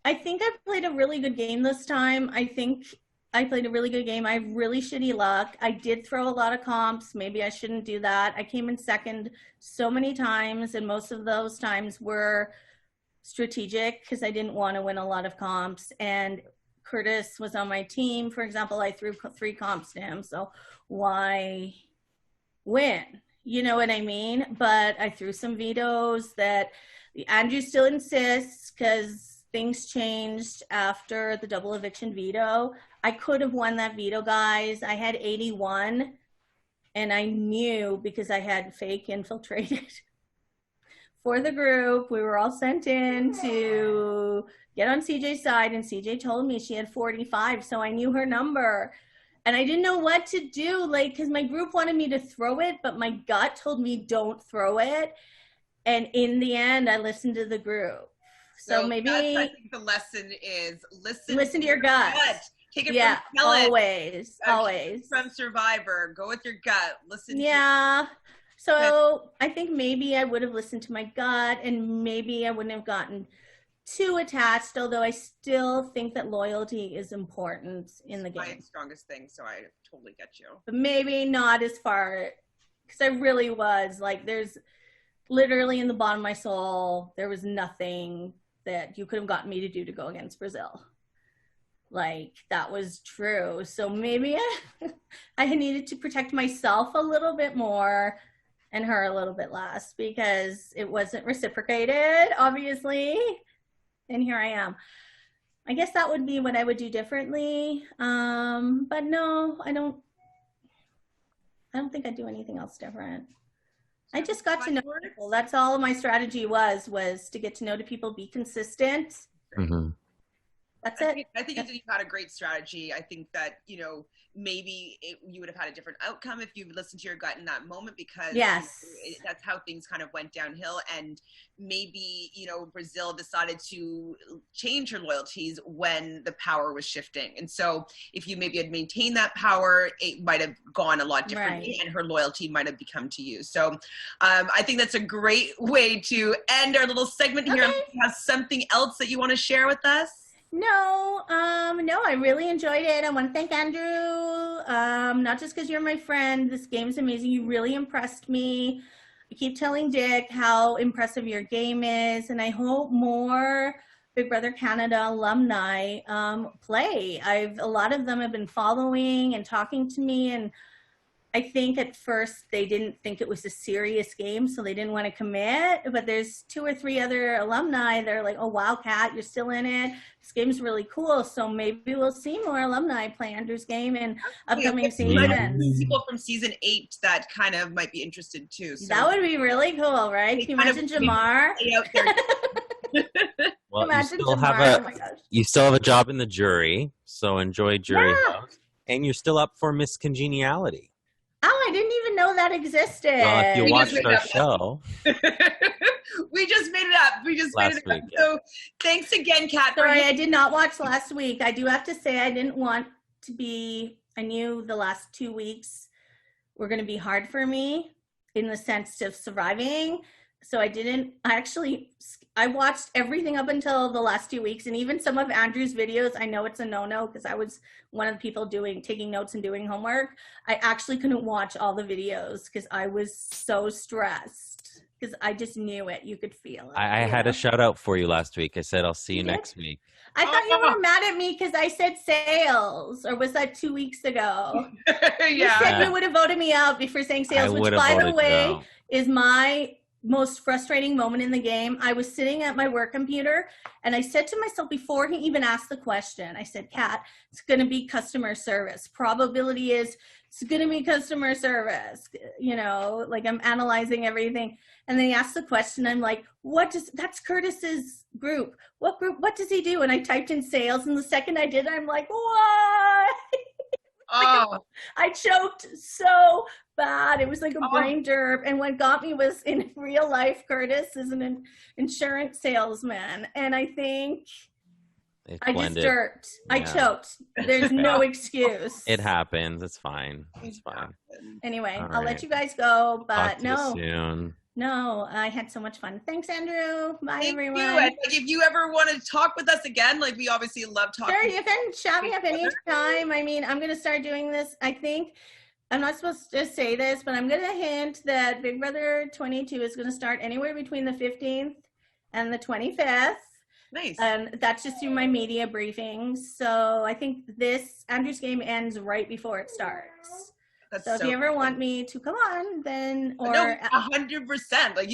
I think I played a really good game this time. I think I played a really good game. I have really shitty luck. I did throw a lot of comps. Maybe I shouldn't do that. I came in second so many times, and most of those times were strategic because I didn't want to win a lot of comps. And Curtis was on my team. For example, I threw 3 comps to him. So why win? You know what I mean? But I threw some vetoes that Andrew still insists because things changed after the double eviction veto. I could have won that veto, guys. I had 81, and I knew because I had fake infiltrated for the group. We were all sent in to get on CJ's side, and CJ told me she had 45, so I knew her number. And I didn't know what to do, like, because my group wanted me to throw it, but my gut told me don't throw it. And in the end, I listened to the group. So maybe I think the lesson is listen to your gut. Take it from Helen. Always. From Survivor. Go with your gut. Listen. Yeah. So I think maybe I would have listened to my gut, and maybe I wouldn't have gotten too attached, although I still think that loyalty is important in the game. My strongest thing, so I totally get you. But maybe not as far, because I really was, like, there's literally in the bottom of my soul, there was nothing that you could have gotten me to do to go against Brazil. Like, that was true. So maybe I needed to protect myself a little bit more and her a little bit less because it wasn't reciprocated, obviously. And here I am. I guess that would be what I would do differently. But no, I don't think I'd do anything else different. I just got to know people. That's all my strategy was to get to know the people, be consistent. Mm-hmm. That's it. I think you had a great strategy. I think that, you know, maybe you would have had a different outcome if you listened to your gut in that moment because that's how things kind of went downhill. And maybe, you know, Brazil decided to change her loyalties when the power was shifting. And so if you maybe had maintained that power, it might have gone a lot differently and her loyalty might have become to you. So I think that's a great way to end our little segment here. You have something else that you want to share with us? No, I really enjoyed it. I want to thank Andrew, not just because you're my friend. This game's amazing. You really impressed me. I keep telling Dick how impressive your game is, and I hope more Big Brother Canada alumni play. A lot of them have been following and talking to me, and I think at first they didn't think it was a serious game, so they didn't want to commit. But there's 2 or 3 other alumni that are like, oh, wow, Kat, you're still in it. This game's really cool. So maybe we'll see more alumni play Andrew's game in upcoming seasons. People from season 8 that kind of might be interested too. So that would be really cool, right? Can you imagine Jamar? Well, you still have a job in the jury, so enjoy jury house. And you're still up for Miss Congeniality. Oh, I didn't even know that existed. Well, if you watched our show. We just made it up. Last week. So thanks again, Kat. Sorry, I did not watch last week. I do have to say I didn't want to be, I knew the last 2 weeks were going to be hard for me in the sense of surviving. So I watched everything up until the last 2 weeks, and even some of Andrew's videos. I know it's a no-no because I was one of the people taking notes and doing homework. I actually couldn't watch all the videos because I was so stressed. because I just knew it. You could feel it. I had a shout out for you last week. I said, I'll see you next week. I thought you were mad at me because I said sales, or was that 2 weeks ago? You said you would have voted me out before saying sales, which, by the way, is my most frustrating moment in the game. I was sitting at my work computer and I said to myself before he even asked the question, I said, Kat, it's going to be customer service. Probability is it's going to be customer service. You know, like I'm analyzing everything. And then he asked the question. I'm like, that's Curtis's group. What group? What does he do? And I typed in sales. And the second I did, I'm like, what? Oh. I choked so bad. It was like a brain derp. And what got me was, in real life, Curtis is an insurance salesman. And I think I just derped. Yeah. I choked. There's no excuse. It happens. It's fine. It's fine. Anyway, I'll let you guys go. But no, I had so much fun. Thanks, Andrew. Bye, everyone. And like, if you ever want to talk with us again, like we obviously love talking. Sure, you can chat me up anytime. I mean, I'm going to start doing this. I think I'm not supposed to say this, but I'm going to hint that Big Brother 22 is going to start anywhere between the 15th and the 25th. Nice. And that's just through my media briefings. So I think Andrew's game ends right before it starts. So if you ever want me to come on, then, or 100%. Like,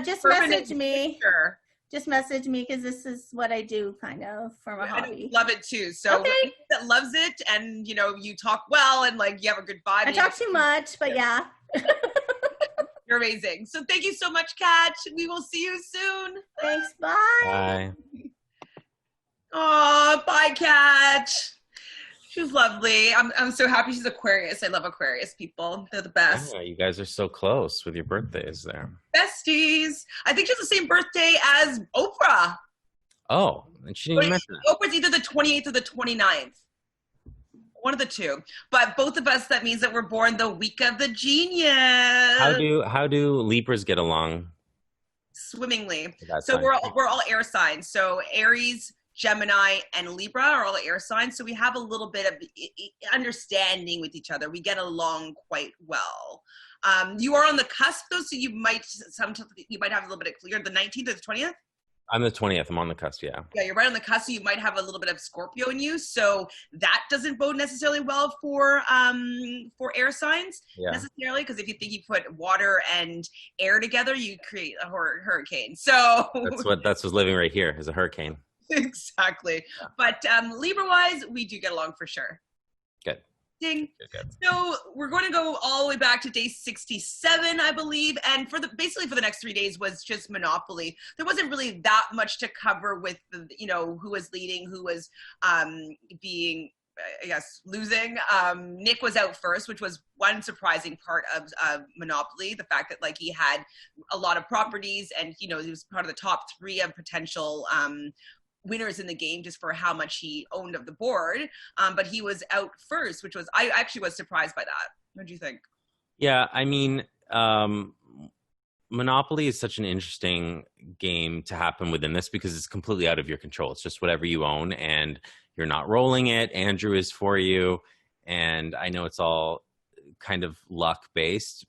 just message me. Sure. Just message me, because this is what I do kind of for my hobby. I love it too. So that loves it, and you know, you talk well, and like you have a good vibe. I talk too much, but yeah. You're amazing. So thank you so much, Kat. We will see you soon. Thanks. Bye. Bye. Oh, bye, Kat. She's lovely. I'm so happy she's Aquarius. I love Aquarius people. They're the best. Yeah, you guys are so close with your birthdays there. Besties. I think she has the same birthday as Oprah. Oh, and she didn't mention that. Oprah's either the 28th or the 29th. One of the two. But both of us, that means that we're born the week of the genius. How do Libras get along? Swimmingly. So we're all air signs. So Aries, Gemini, and Libra are all air signs, so we have a little bit of understanding with each other. We get along quite well. You are on the cusp, though, so you might have a little bit of, you're the 19th or the 20th? I'm the 20th. I'm on the cusp, yeah. Yeah, you're right on the cusp, so you might have a little bit of Scorpio in you, so that doesn't bode necessarily well for air signs, necessarily, because if you think you put water and air together, you create a hurricane. So that's what's living right here, is a hurricane. Exactly. But Libra wise, we do get along for sure. Good. Ding. Good. So we're going to go all the way back to day 67, I believe. And basically for the next 3 days was just Monopoly. There wasn't really that much to cover with who was leading, who was being, I guess, losing. Nick was out first, which was one surprising part of Monopoly. The fact that like he had a lot of properties, and he was part of the top 3 of potential winners in the game, just for how much he owned of the board. But he was out first, which was, I actually was surprised by that. What do you think? Yeah, I mean, Monopoly is such an interesting game to happen within this, because it's completely out of your control. It's just whatever you own, and you're not rolling it. Andrew is for you. And I know it's all kind of luck based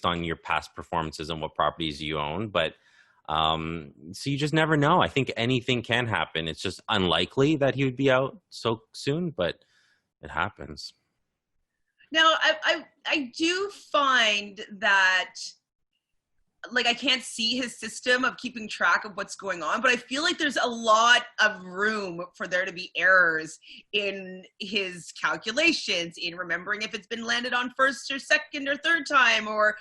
on your past performances and what properties you own. But so you just never know. I think anything can happen. It's just unlikely that he would be out so soon, but it happens. Now, I do find that, like, I can't see his system of keeping track of what's going on, but I feel like there's a lot of room for there to be errors in his calculations, in remembering if it's been landed on first or second or third time, or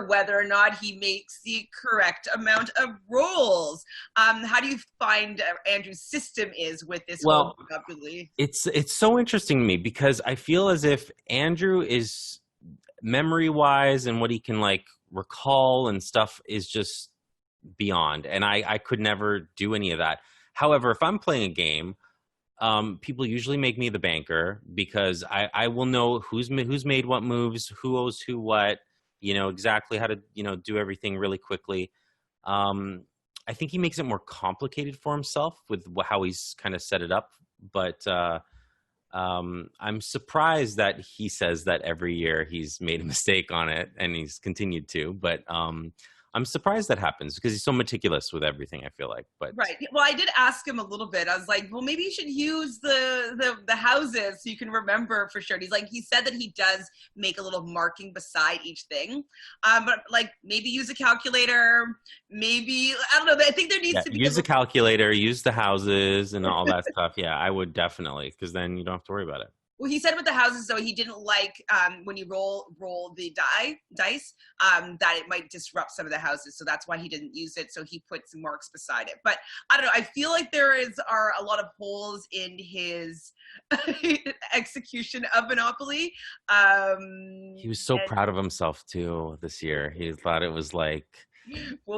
whether or not he makes the correct amount of rolls. How do you find Andrew's system is with this? Well, it's so interesting to me, because I feel as if Andrew is, memory-wise and what he can like recall and stuff, is just beyond, and I could never do any of that. However, if I'm playing a game, people usually make me the banker, because I will know who's made what moves, who owes who what, exactly how to do everything really quickly. I think he makes it more complicated for himself with how he's kind of set it up, but I'm surprised that he says that every year he's made a mistake on it, and he's continued to. But I'm surprised that happens because he's so meticulous with everything, I feel like. But right. Well, I did ask him a little bit. I was like, well, maybe you should use the houses so you can remember for sure. And he's like, he said that he does make a little marking beside each thing. But like maybe use a calculator, maybe, I don't know. I think there needs to be use a calculator, use the houses and all that stuff. Yeah, I would definitely, because then you don't have to worry about it. Well, he said with the houses, though, he didn't like when you roll the dice, that it might disrupt some of the houses. So that's why he didn't use it. So he put some marks beside it. But I don't know. I feel like there are a lot of holes in his execution of Monopoly. He was so proud of himself, too, this year. He thought it was like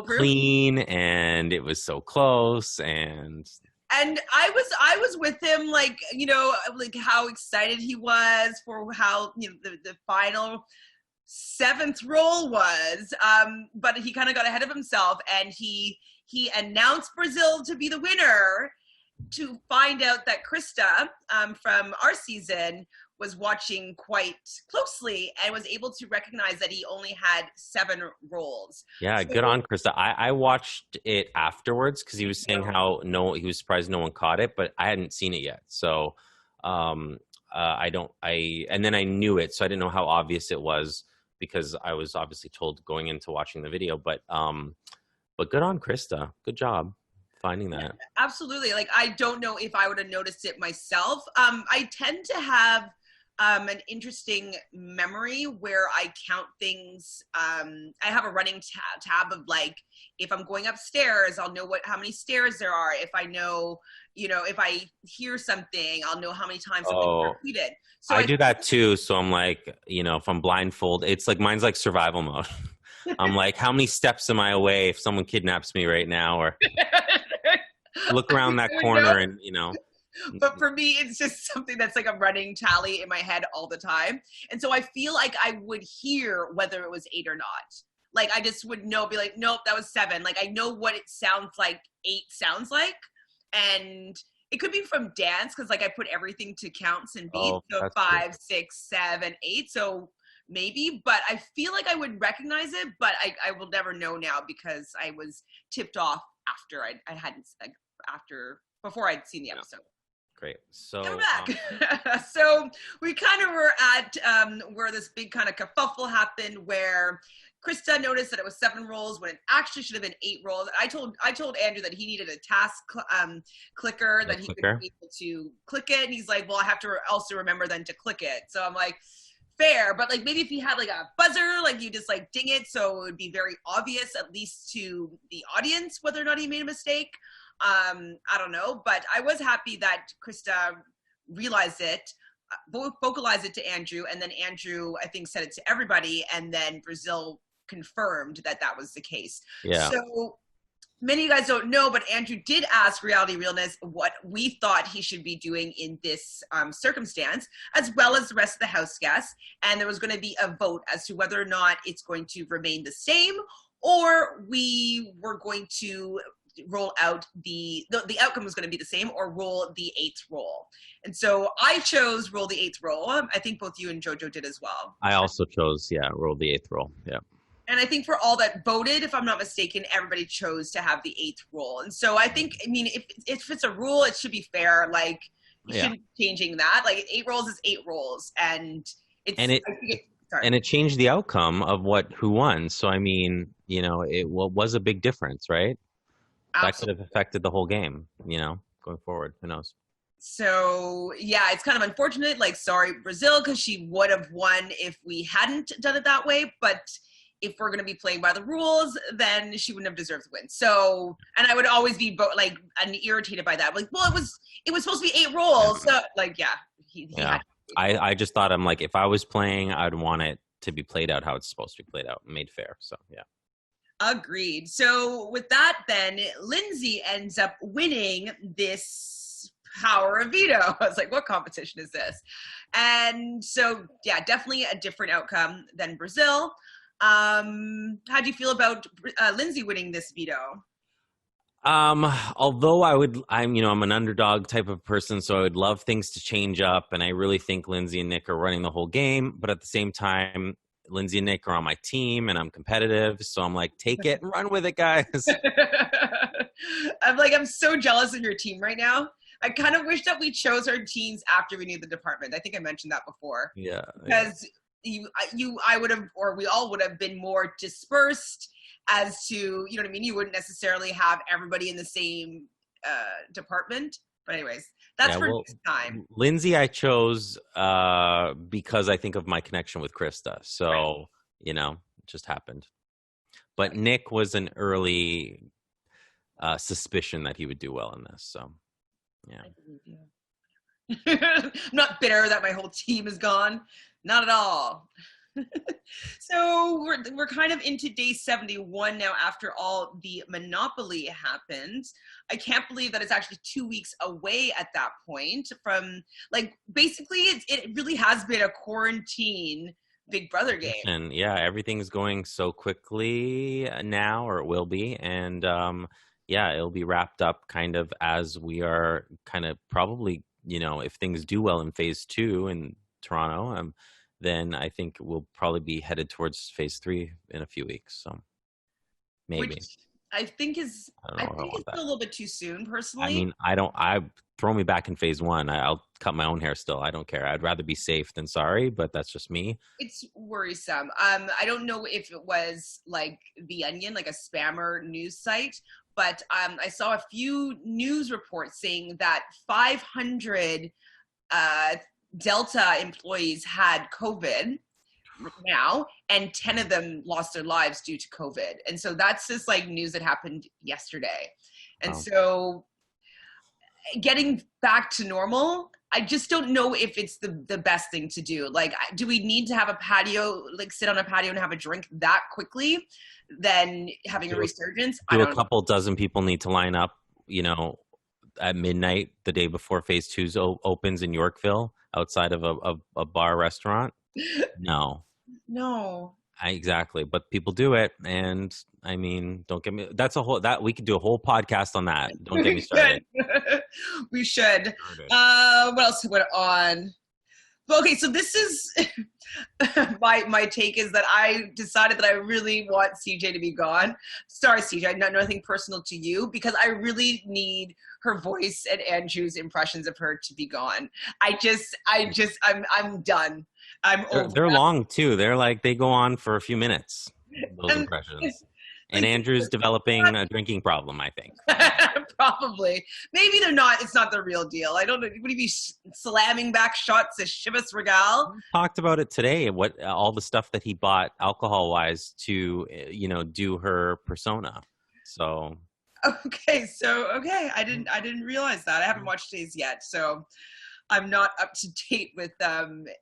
clean and it was so close And I was with him, like, you know, like how excited he was for how, you know, the final 7th roll was. But he kind of got ahead of himself, and he announced Brazil to be the winner, to find out that Krista from our season was watching quite closely and was able to recognize that he only had 7 rolls. Yeah, so, good on Krista. I watched it afterwards because he was saying how he was surprised no one caught it, but I hadn't seen it yet. So and then I knew it, so I didn't know how obvious it was because I was obviously told going into watching the video. But good on Krista. Good job finding that. Yeah, absolutely. Like, I don't know if I would have noticed it myself. I tend to have an interesting memory where I count things. I have a running tab of, like, if I'm going upstairs, I'll know how many stairs there are. If I know, you know, if I hear something, I'll know how many times something's repeated. So I do that too. So I'm like, you know, if I'm blindfold, it's like, mine's like survival mode. I'm like, how many steps am I away if someone kidnaps me right now? Or look around that corner and, you know. But for me, it's just something that's like a running tally in my head all the time. And so I feel like I would hear whether it was 8 or not. Like, I just would know, be like, nope, that was 7. Like, I know what it sounds like 8 sounds like. And it could be from dance, because, like, I put everything to counts and beats. So 5, 6, 7, 8. So maybe, but I feel like I would recognize it, but I will never know now because I was tipped off after I hadn't, like, before I'd seen the episode. Great. So come back. So we kind of were at where this big kind of kerfuffle happened, where Krista noticed that it was 7 rolls when it actually should have been 8 rolls. I told Andrew that he needed a task clicker, that he could be able to click it, and he's like, well, I have to also remember then to click it. So I'm like, fair, but like maybe if he had like a buzzer, like you just like ding it, so it would be very obvious, at least to the audience, whether or not he made a mistake. I don't know, but I was happy that Krista realized it, vocalized it to Andrew, and then Andrew, I think, said it to everybody, and then Brazil confirmed that that was the case. Yeah. So many of you guys don't know, but Andrew did ask Realnesss what we thought he should be doing in this circumstance, as well as the rest of the house guests, and there was going to be a vote as to whether or not it's going to remain the same, or we were going to roll out the outcome was going to be the same, or roll the 8th roll. And so I chose roll the 8th roll. I think both you and Jojo did as well. I also chose, roll the 8th roll. Yeah. And I think for all that voted, if I'm not mistaken, everybody chose to have the 8th roll. And so I think, I mean, if it's a rule, it should be fair. Like, you shouldn't be changing that. Like, 8 rolls is 8 rolls, and it changed the outcome of who won. So I mean, you know, it was a big difference, right? Absolutely. That could have affected the whole game, you know, going forward. Who knows? So, yeah, it's kind of unfortunate. Like, sorry, Brazil, because she would have won if we hadn't done it that way. But if we're going to be playing by the rules, then she wouldn't have deserved to win. So, and I would always be irritated by that. Like, well, it was supposed to be 8 rolls. So, like, yeah. I just thought, I'm like, if I was playing, I'd want it to be played out how it's supposed to be played out, made fair. So, yeah. Agreed. So with that, then Lindsay ends up winning this power of veto. I was like, what competition is this? And so, yeah, definitely a different outcome than Brazil. How do you feel about Lindsay winning this veto? Although I'm an underdog type of person, so I would love things to change up. And I really think Lindsay and Nick are running the whole game. But at the same time, Lindsay and Nick are on my team and I'm competitive. So I'm like, take it and run with it, guys. I'm so jealous of your team right now. I kind of wish that we chose our teams after we knew the department. I think I mentioned that before. Yeah. Because I would have, or we all would have been more dispersed as to, you know what I mean? You wouldn't necessarily have everybody in the same department. But anyways, that's for next time. Lindsay, I chose because I think of my connection with Krista. So, you know, it just happened. But Nick was an early suspicion that he would do well in this. So, yeah. I'm not bitter that my whole team is gone. Not at all. So we're kind of into day 71 now after all the Monopoly happened. I can't believe that it's actually 2 weeks away at that point from, like, basically it really has been a quarantine Big Brother game. And yeah, everything's going so quickly now, or it will be. And yeah, it'll be wrapped up kind of as we are kind of probably, you know, if things do well in phase 2 in Toronto, then I think we'll probably be headed towards phase 3 in a few weeks. So maybe. Which I think it's a little bit too soon, personally. I mean, throw me back in phase 1. I'll cut my own hair still. I don't care. I'd rather be safe than sorry, but that's just me. It's worrisome. I don't know if it was like The Onion, like a spammer news site, but I saw a few news reports saying that 500 Delta employees had COVID now, and 10 of them lost their lives due to COVID. And so that's just like news that happened yesterday. And so getting back to normal, I just don't know if it's the best thing to do. Like, do we need to have a patio, like sit on a patio and have a drink that quickly than having a resurgence? Do a couple dozen people need to line up, you know, at midnight the day before phase 2 opens in Yorkville outside of a bar restaurant? No. Exactly. But people do it. And I mean, don't get me, we could do a whole podcast on that. Don't get me started. We should. What else went on? Okay, so this is my take is that I decided that I really want CJ to be gone. Sorry, CJ, nothing personal to you, because I really need her voice and Andrew's impressions of her to be gone. I'm done. I'm over. They're long too. They're like, they go on for a few minutes, those impressions. And Andrew's developing a drinking problem, I think. Probably. Maybe they're not. It's not the real deal. I don't know. Would he be slamming back shots of Chivas Regal? We talked about it today. What all the stuff that he bought alcohol-wise to, you know, do her persona. So. Okay. I didn't realize that. I haven't watched these yet, so I'm not up to date with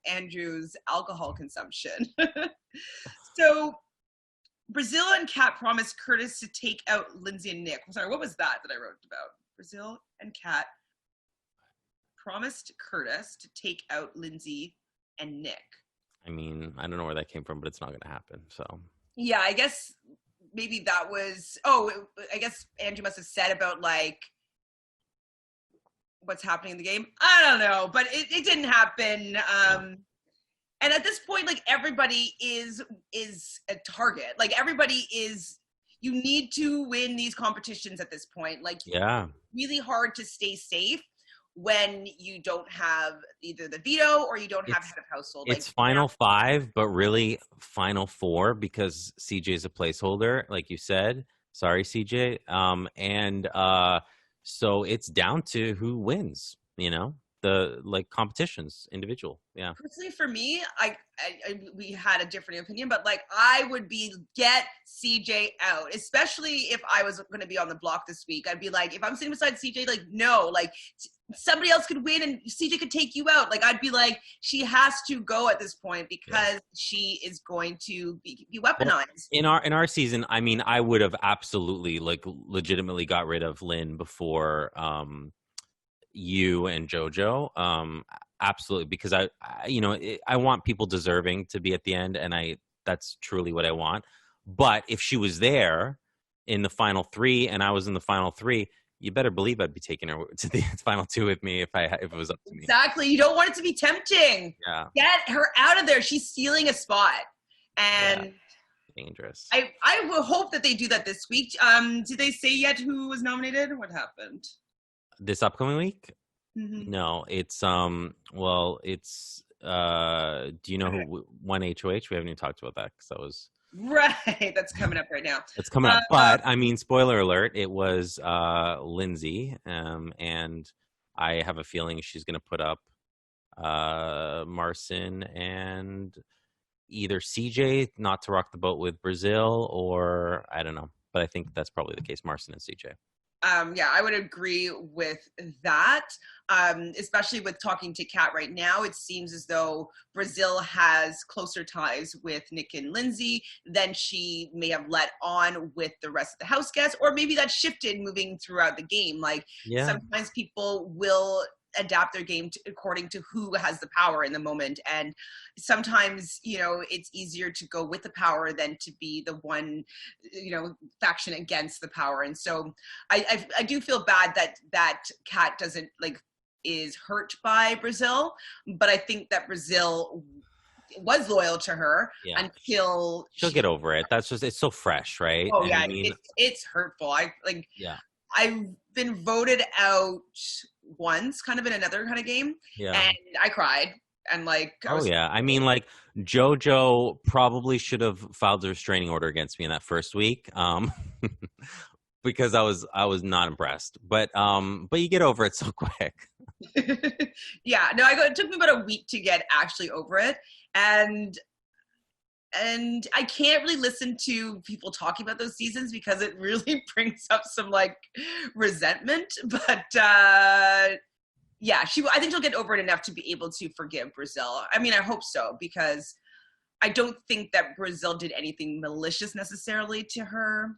Andrew's alcohol consumption. So. Brazil and Kat promised Curtis to take out Lindsay and Nick. I'm sorry, what was that I wrote about? Brazil and Kat promised Curtis to take out Lindsay and Nick. I mean, I don't know where that came from, but it's not going to happen. So. Yeah, I guess maybe that was. I guess Andrew must have said about like what's happening in the game. I don't know, but it didn't happen. And at this point, like, everybody is a target. Like, you need to win these competitions at this point. Like, yeah, really hard to stay safe when you don't have either the veto or you don't have head of household. It's final 5, but really final 4 because CJ is a placeholder, like you said. Sorry, CJ. So it's down to who wins, you know? The like competitions individual. Yeah, personally for me, we had a different opinion, but like I would get CJ out, especially if I was going to be on the block this week. I'd be like, if I'm sitting beside CJ, like, no, like somebody else could win and CJ could take you out. Like, I'd be like, she has to go at this point because she is going to be weaponized. Well, in our season, I mean, I would have absolutely like legitimately got rid of Lynn before you and JoJo, absolutely, because I want people deserving to be at the end, and that's truly what I want. But if she was there in the final 3 and I was in the final 3, you better believe I'd be taking her to the final 2 with me if it was up to me. Exactly. You don't want it to be tempting. Yeah. Get her out of there. She's stealing a spot. And dangerous. I will hope that they do that this week. Did they say yet who was nominated? What happened? This upcoming week? Mm-hmm. No, it's it's do you know who won HOH? We haven't even talked about that because that was right. That's coming up right now. It's coming up, but I mean, spoiler alert, it was Lindsay, and I have a feeling she's going to put up Marcin and either CJ not to rock the boat with Brazil, or I don't know, but I think that's probably the case, Marcin and CJ. Yeah, I would agree with that, especially with talking to Kat right now. It seems as though Brazil has closer ties with Nick and Lindsay than she may have let on with the rest of the house guests, or maybe that shifted moving throughout the game. Like sometimes people will adapt their game according to who has the power in the moment, and sometimes it's easier to go with the power than to be the one faction against the power. And so I do feel bad that Kat doesn't is hurt by Brazil, but I think that Brazil was loyal to her until she'll get over it. That's just, it's so fresh, right? Oh, yeah, I mean, it's hurtful. I've been voted out once, kind of in another kind of game, and I cried. And I mean, JoJo probably should have filed a restraining order against me in that first week, because I was not impressed. But you get over it so quick. Yeah, no, it took me about a week to get actually over it, and I can't really listen to people talking about those seasons because it really brings up some resentment. But yeah, I think she'll get over it enough to be able to forgive Brazil. I mean, I hope so, because I don't think that Brazil did anything malicious necessarily to her.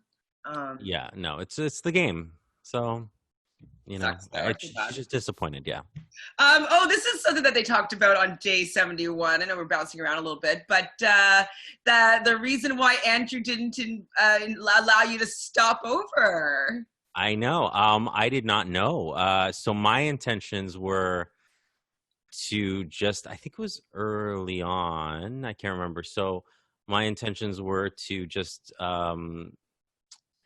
Yeah, no, it's the game. So, she's just disappointed. Yeah. This is something that they talked about on day 71. I know we're bouncing around a little bit, but the reason why Andrew didn't allow you to stop over. I know. I did not know. So my intentions were to just, I think it was early on, I can't remember. So my intentions were to just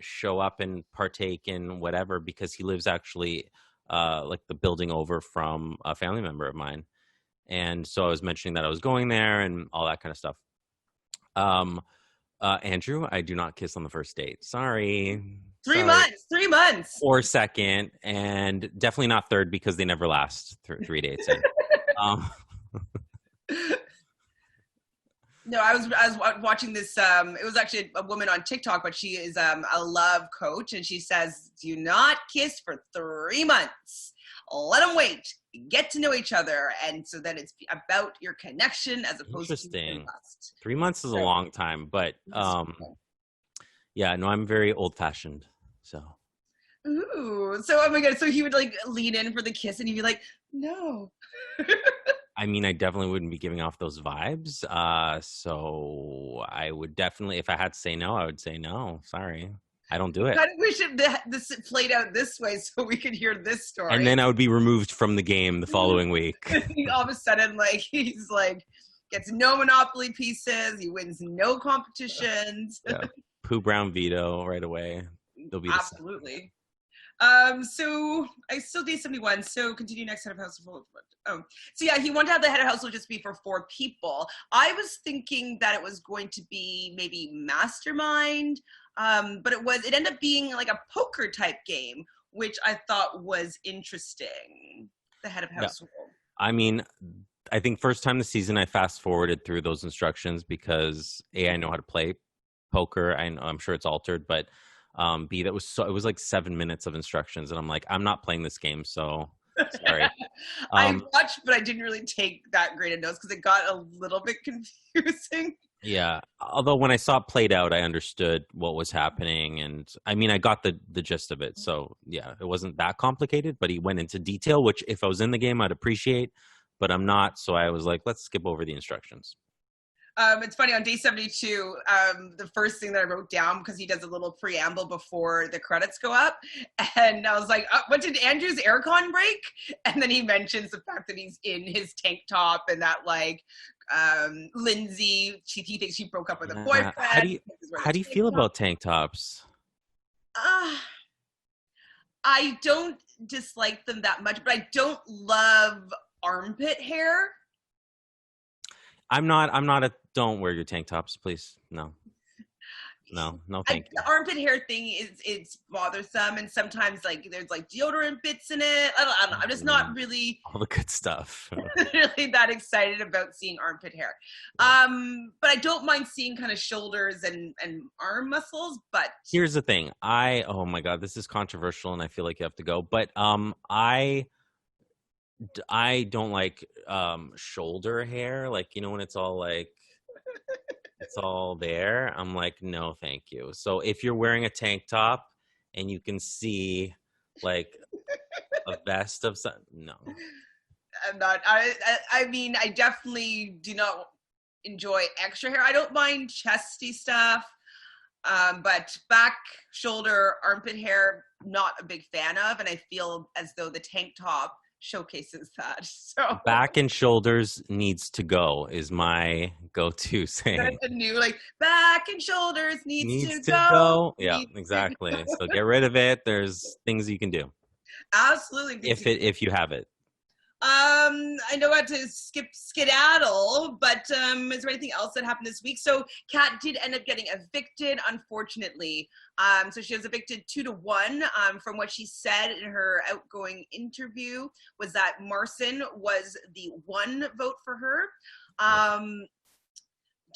show up and partake in whatever, because he lives actually the building over from a family member of mine. And so I was mentioning that I was going there and all that kind of stuff. Andrew, I do not kiss on the first date. Sorry. 3 months. Or second, and definitely not third, because they never last 3 dates in. No, I was watching this. It was actually a woman on TikTok, but she is a love coach, and she says, do not kiss for 3 months. Let them wait, get to know each other, and so then it's about your connection as opposed to lust. 3 months is a long time, but yeah, no, I'm very old-fashioned, so. Ooh, so oh my god, so he would lean in for the kiss, and he'd be like, no. I mean, I definitely wouldn't be giving off those vibes. So I would definitely, if I had to say no, I would say no. Sorry, I don't do it. I wish this played out this way so we could hear this story. And then I would be removed from the game the following week. All of a sudden, he's gets no Monopoly pieces. He wins no competitions. Yeah. Pooh Brown veto right away. They'll be absolutely. So I still day 71. So continue next head of household. Oh, so yeah, he wanted to have the head of household just be for 4 people. I was thinking that it was going to be maybe mastermind, but it ended up being a poker type game, which I thought was interesting. The head of household. Yeah. I mean, I think first time this season I fast forwarded through those instructions because I know how to play poker. I'm sure it's altered, but B, it was 7 minutes of instructions, and I'm like, I'm not playing this game, so sorry. I watched, but I didn't really take that great of notes because it got a little bit confusing. Yeah, although when I saw it played out, I understood what was happening, and I mean, I got the gist of it. So yeah, it wasn't that complicated, but he went into detail, which if I was in the game, I'd appreciate, but I'm not, so I was like, let's skip over the instructions. It's funny, on day 72, the first thing that I wrote down, because he does a little preamble before the credits go up, and I was like, what, did Andrew's aircon break? And then he mentions the fact that he's in his tank top and that Lindsay, he thinks she broke up with a boyfriend. How do you feel about tank tops? I don't dislike them that much, but I don't love armpit hair. I'm not don't wear your tank tops, please. No, thank you. The armpit hair thing it's bothersome, and sometimes like there's like deodorant bits in it. I don't know. I'm just not really all the good stuff. really that excited about seeing armpit hair. But I don't mind seeing kind of shoulders and arm muscles. But here's the thing. Oh my God, this is controversial, and I feel like you have to go. But I don't like shoulder hair, like, you know, when it's all like it's all there. I'm like, no, thank you. So if you're wearing a tank top and you can see like a vest of something, no. I'm not. I mean, I definitely do not enjoy extra hair. I don't mind chesty stuff, but back, shoulder, armpit hair, not a big fan of. And I feel as though the tank top showcases that. So back and shoulders needs to go is my go-to saying. That's the new like back and shoulders needs to go. Yeah, exactly. So get rid of it. There's things you can do. Absolutely. If you have it. I know I had to skedaddle, but is there anything else that happened this week? So Kat did end up getting evicted, unfortunately. So she was evicted 2-1. From what she said in her outgoing interview was that Marcin was the one vote for her.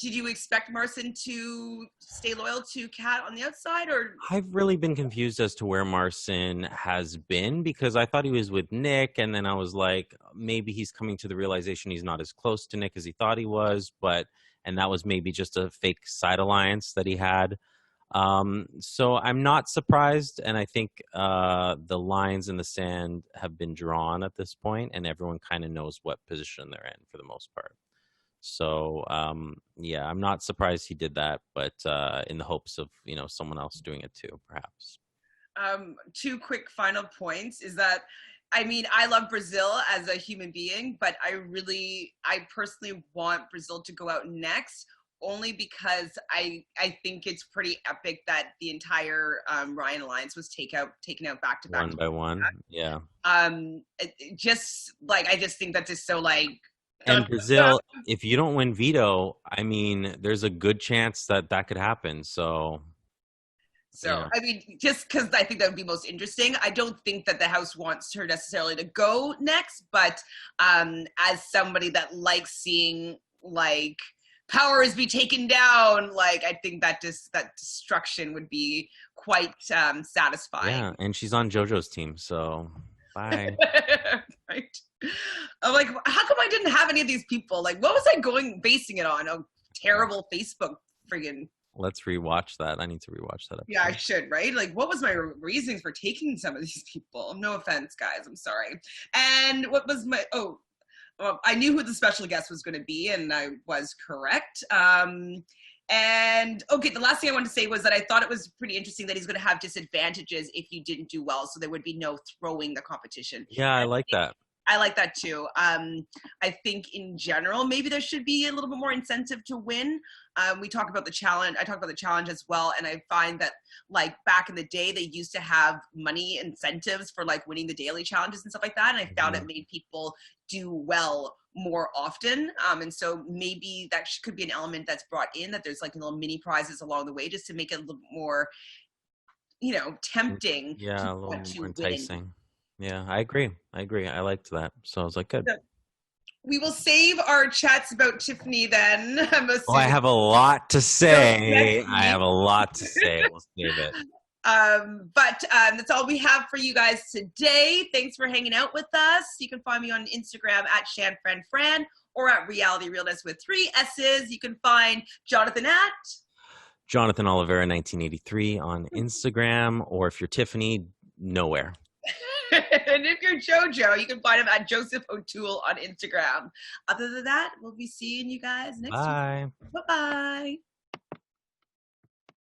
Did you expect Marcin to stay loyal to Kat on the outside, or? I've really been confused as to where Marcin has been, because I thought he was with Nick, and then I was like, maybe he's coming to the realization he's not as close to Nick as he thought he was, and that was maybe just a fake side alliance that he had. So I'm not surprised, and I think the lines in the sand have been drawn at this point, and everyone kind of knows what position they're in for the most part. So, yeah, I'm not surprised he did that, but in the hopes of, you know, someone else doing it too, perhaps. 2 quick final points is that, I mean, I love Brazil as a human being, but I personally want Brazil to go out next, only because I think it's pretty epic that the entire Ryan Alliance was taken out back to back. One by one, yeah. I just think that's just so like. And Brazil, if you don't win veto, I mean, there's a good chance that could happen. So yeah. I mean, just because I think that would be most interesting. I don't think that the House wants her necessarily to go next, but as somebody that likes seeing like powers be taken down, like I think that that destruction would be quite satisfying. Yeah, and she's on JoJo's team, so bye. Right. I'm like, how come I didn't have any of these people? Like, what was I basing it on? A terrible Facebook friggin'. Let's rewatch that. I need to rewatch that episode. Yeah, I should, right? Like, what was my reasons for taking some of these people? No offense, guys. I'm sorry. And what was my, I knew who the special guest was going to be, and I was correct. And okay, the last thing I wanted to say was that I thought it was pretty interesting that he's going to have disadvantages if you didn't do well. So there would be no throwing the competition. Yeah, I like that. I like that too. I think in general, maybe there should be a little bit more incentive to win. We talk about the challenge. I talk about the challenge as well. And I find that like back in the day, they used to have money incentives for like winning the daily challenges and stuff like that. And I found it made people do well more often. And so maybe that could be an element that's brought in, that there's like little mini prizes along the way just to make it a little more, you know, tempting. Yeah, a little more enticing. Win. Yeah, I agree. I liked that. So I was like, good. So we will save our chats about Tiffany then. I have a lot to say. I have a lot to say. We'll save it. But that's all we have for you guys today. Thanks for hanging out with us. You can find me on Instagram at ShanFranFran or at Realness with 3 S's. You can find Jonathan at Jonathan Oliveira 1983 on Instagram, or if you're Tiffany, nowhere. And if you're JoJo, you can find him at Joseph O'Toole on Instagram. Other than that, we'll be seeing you guys next week. Bye-bye.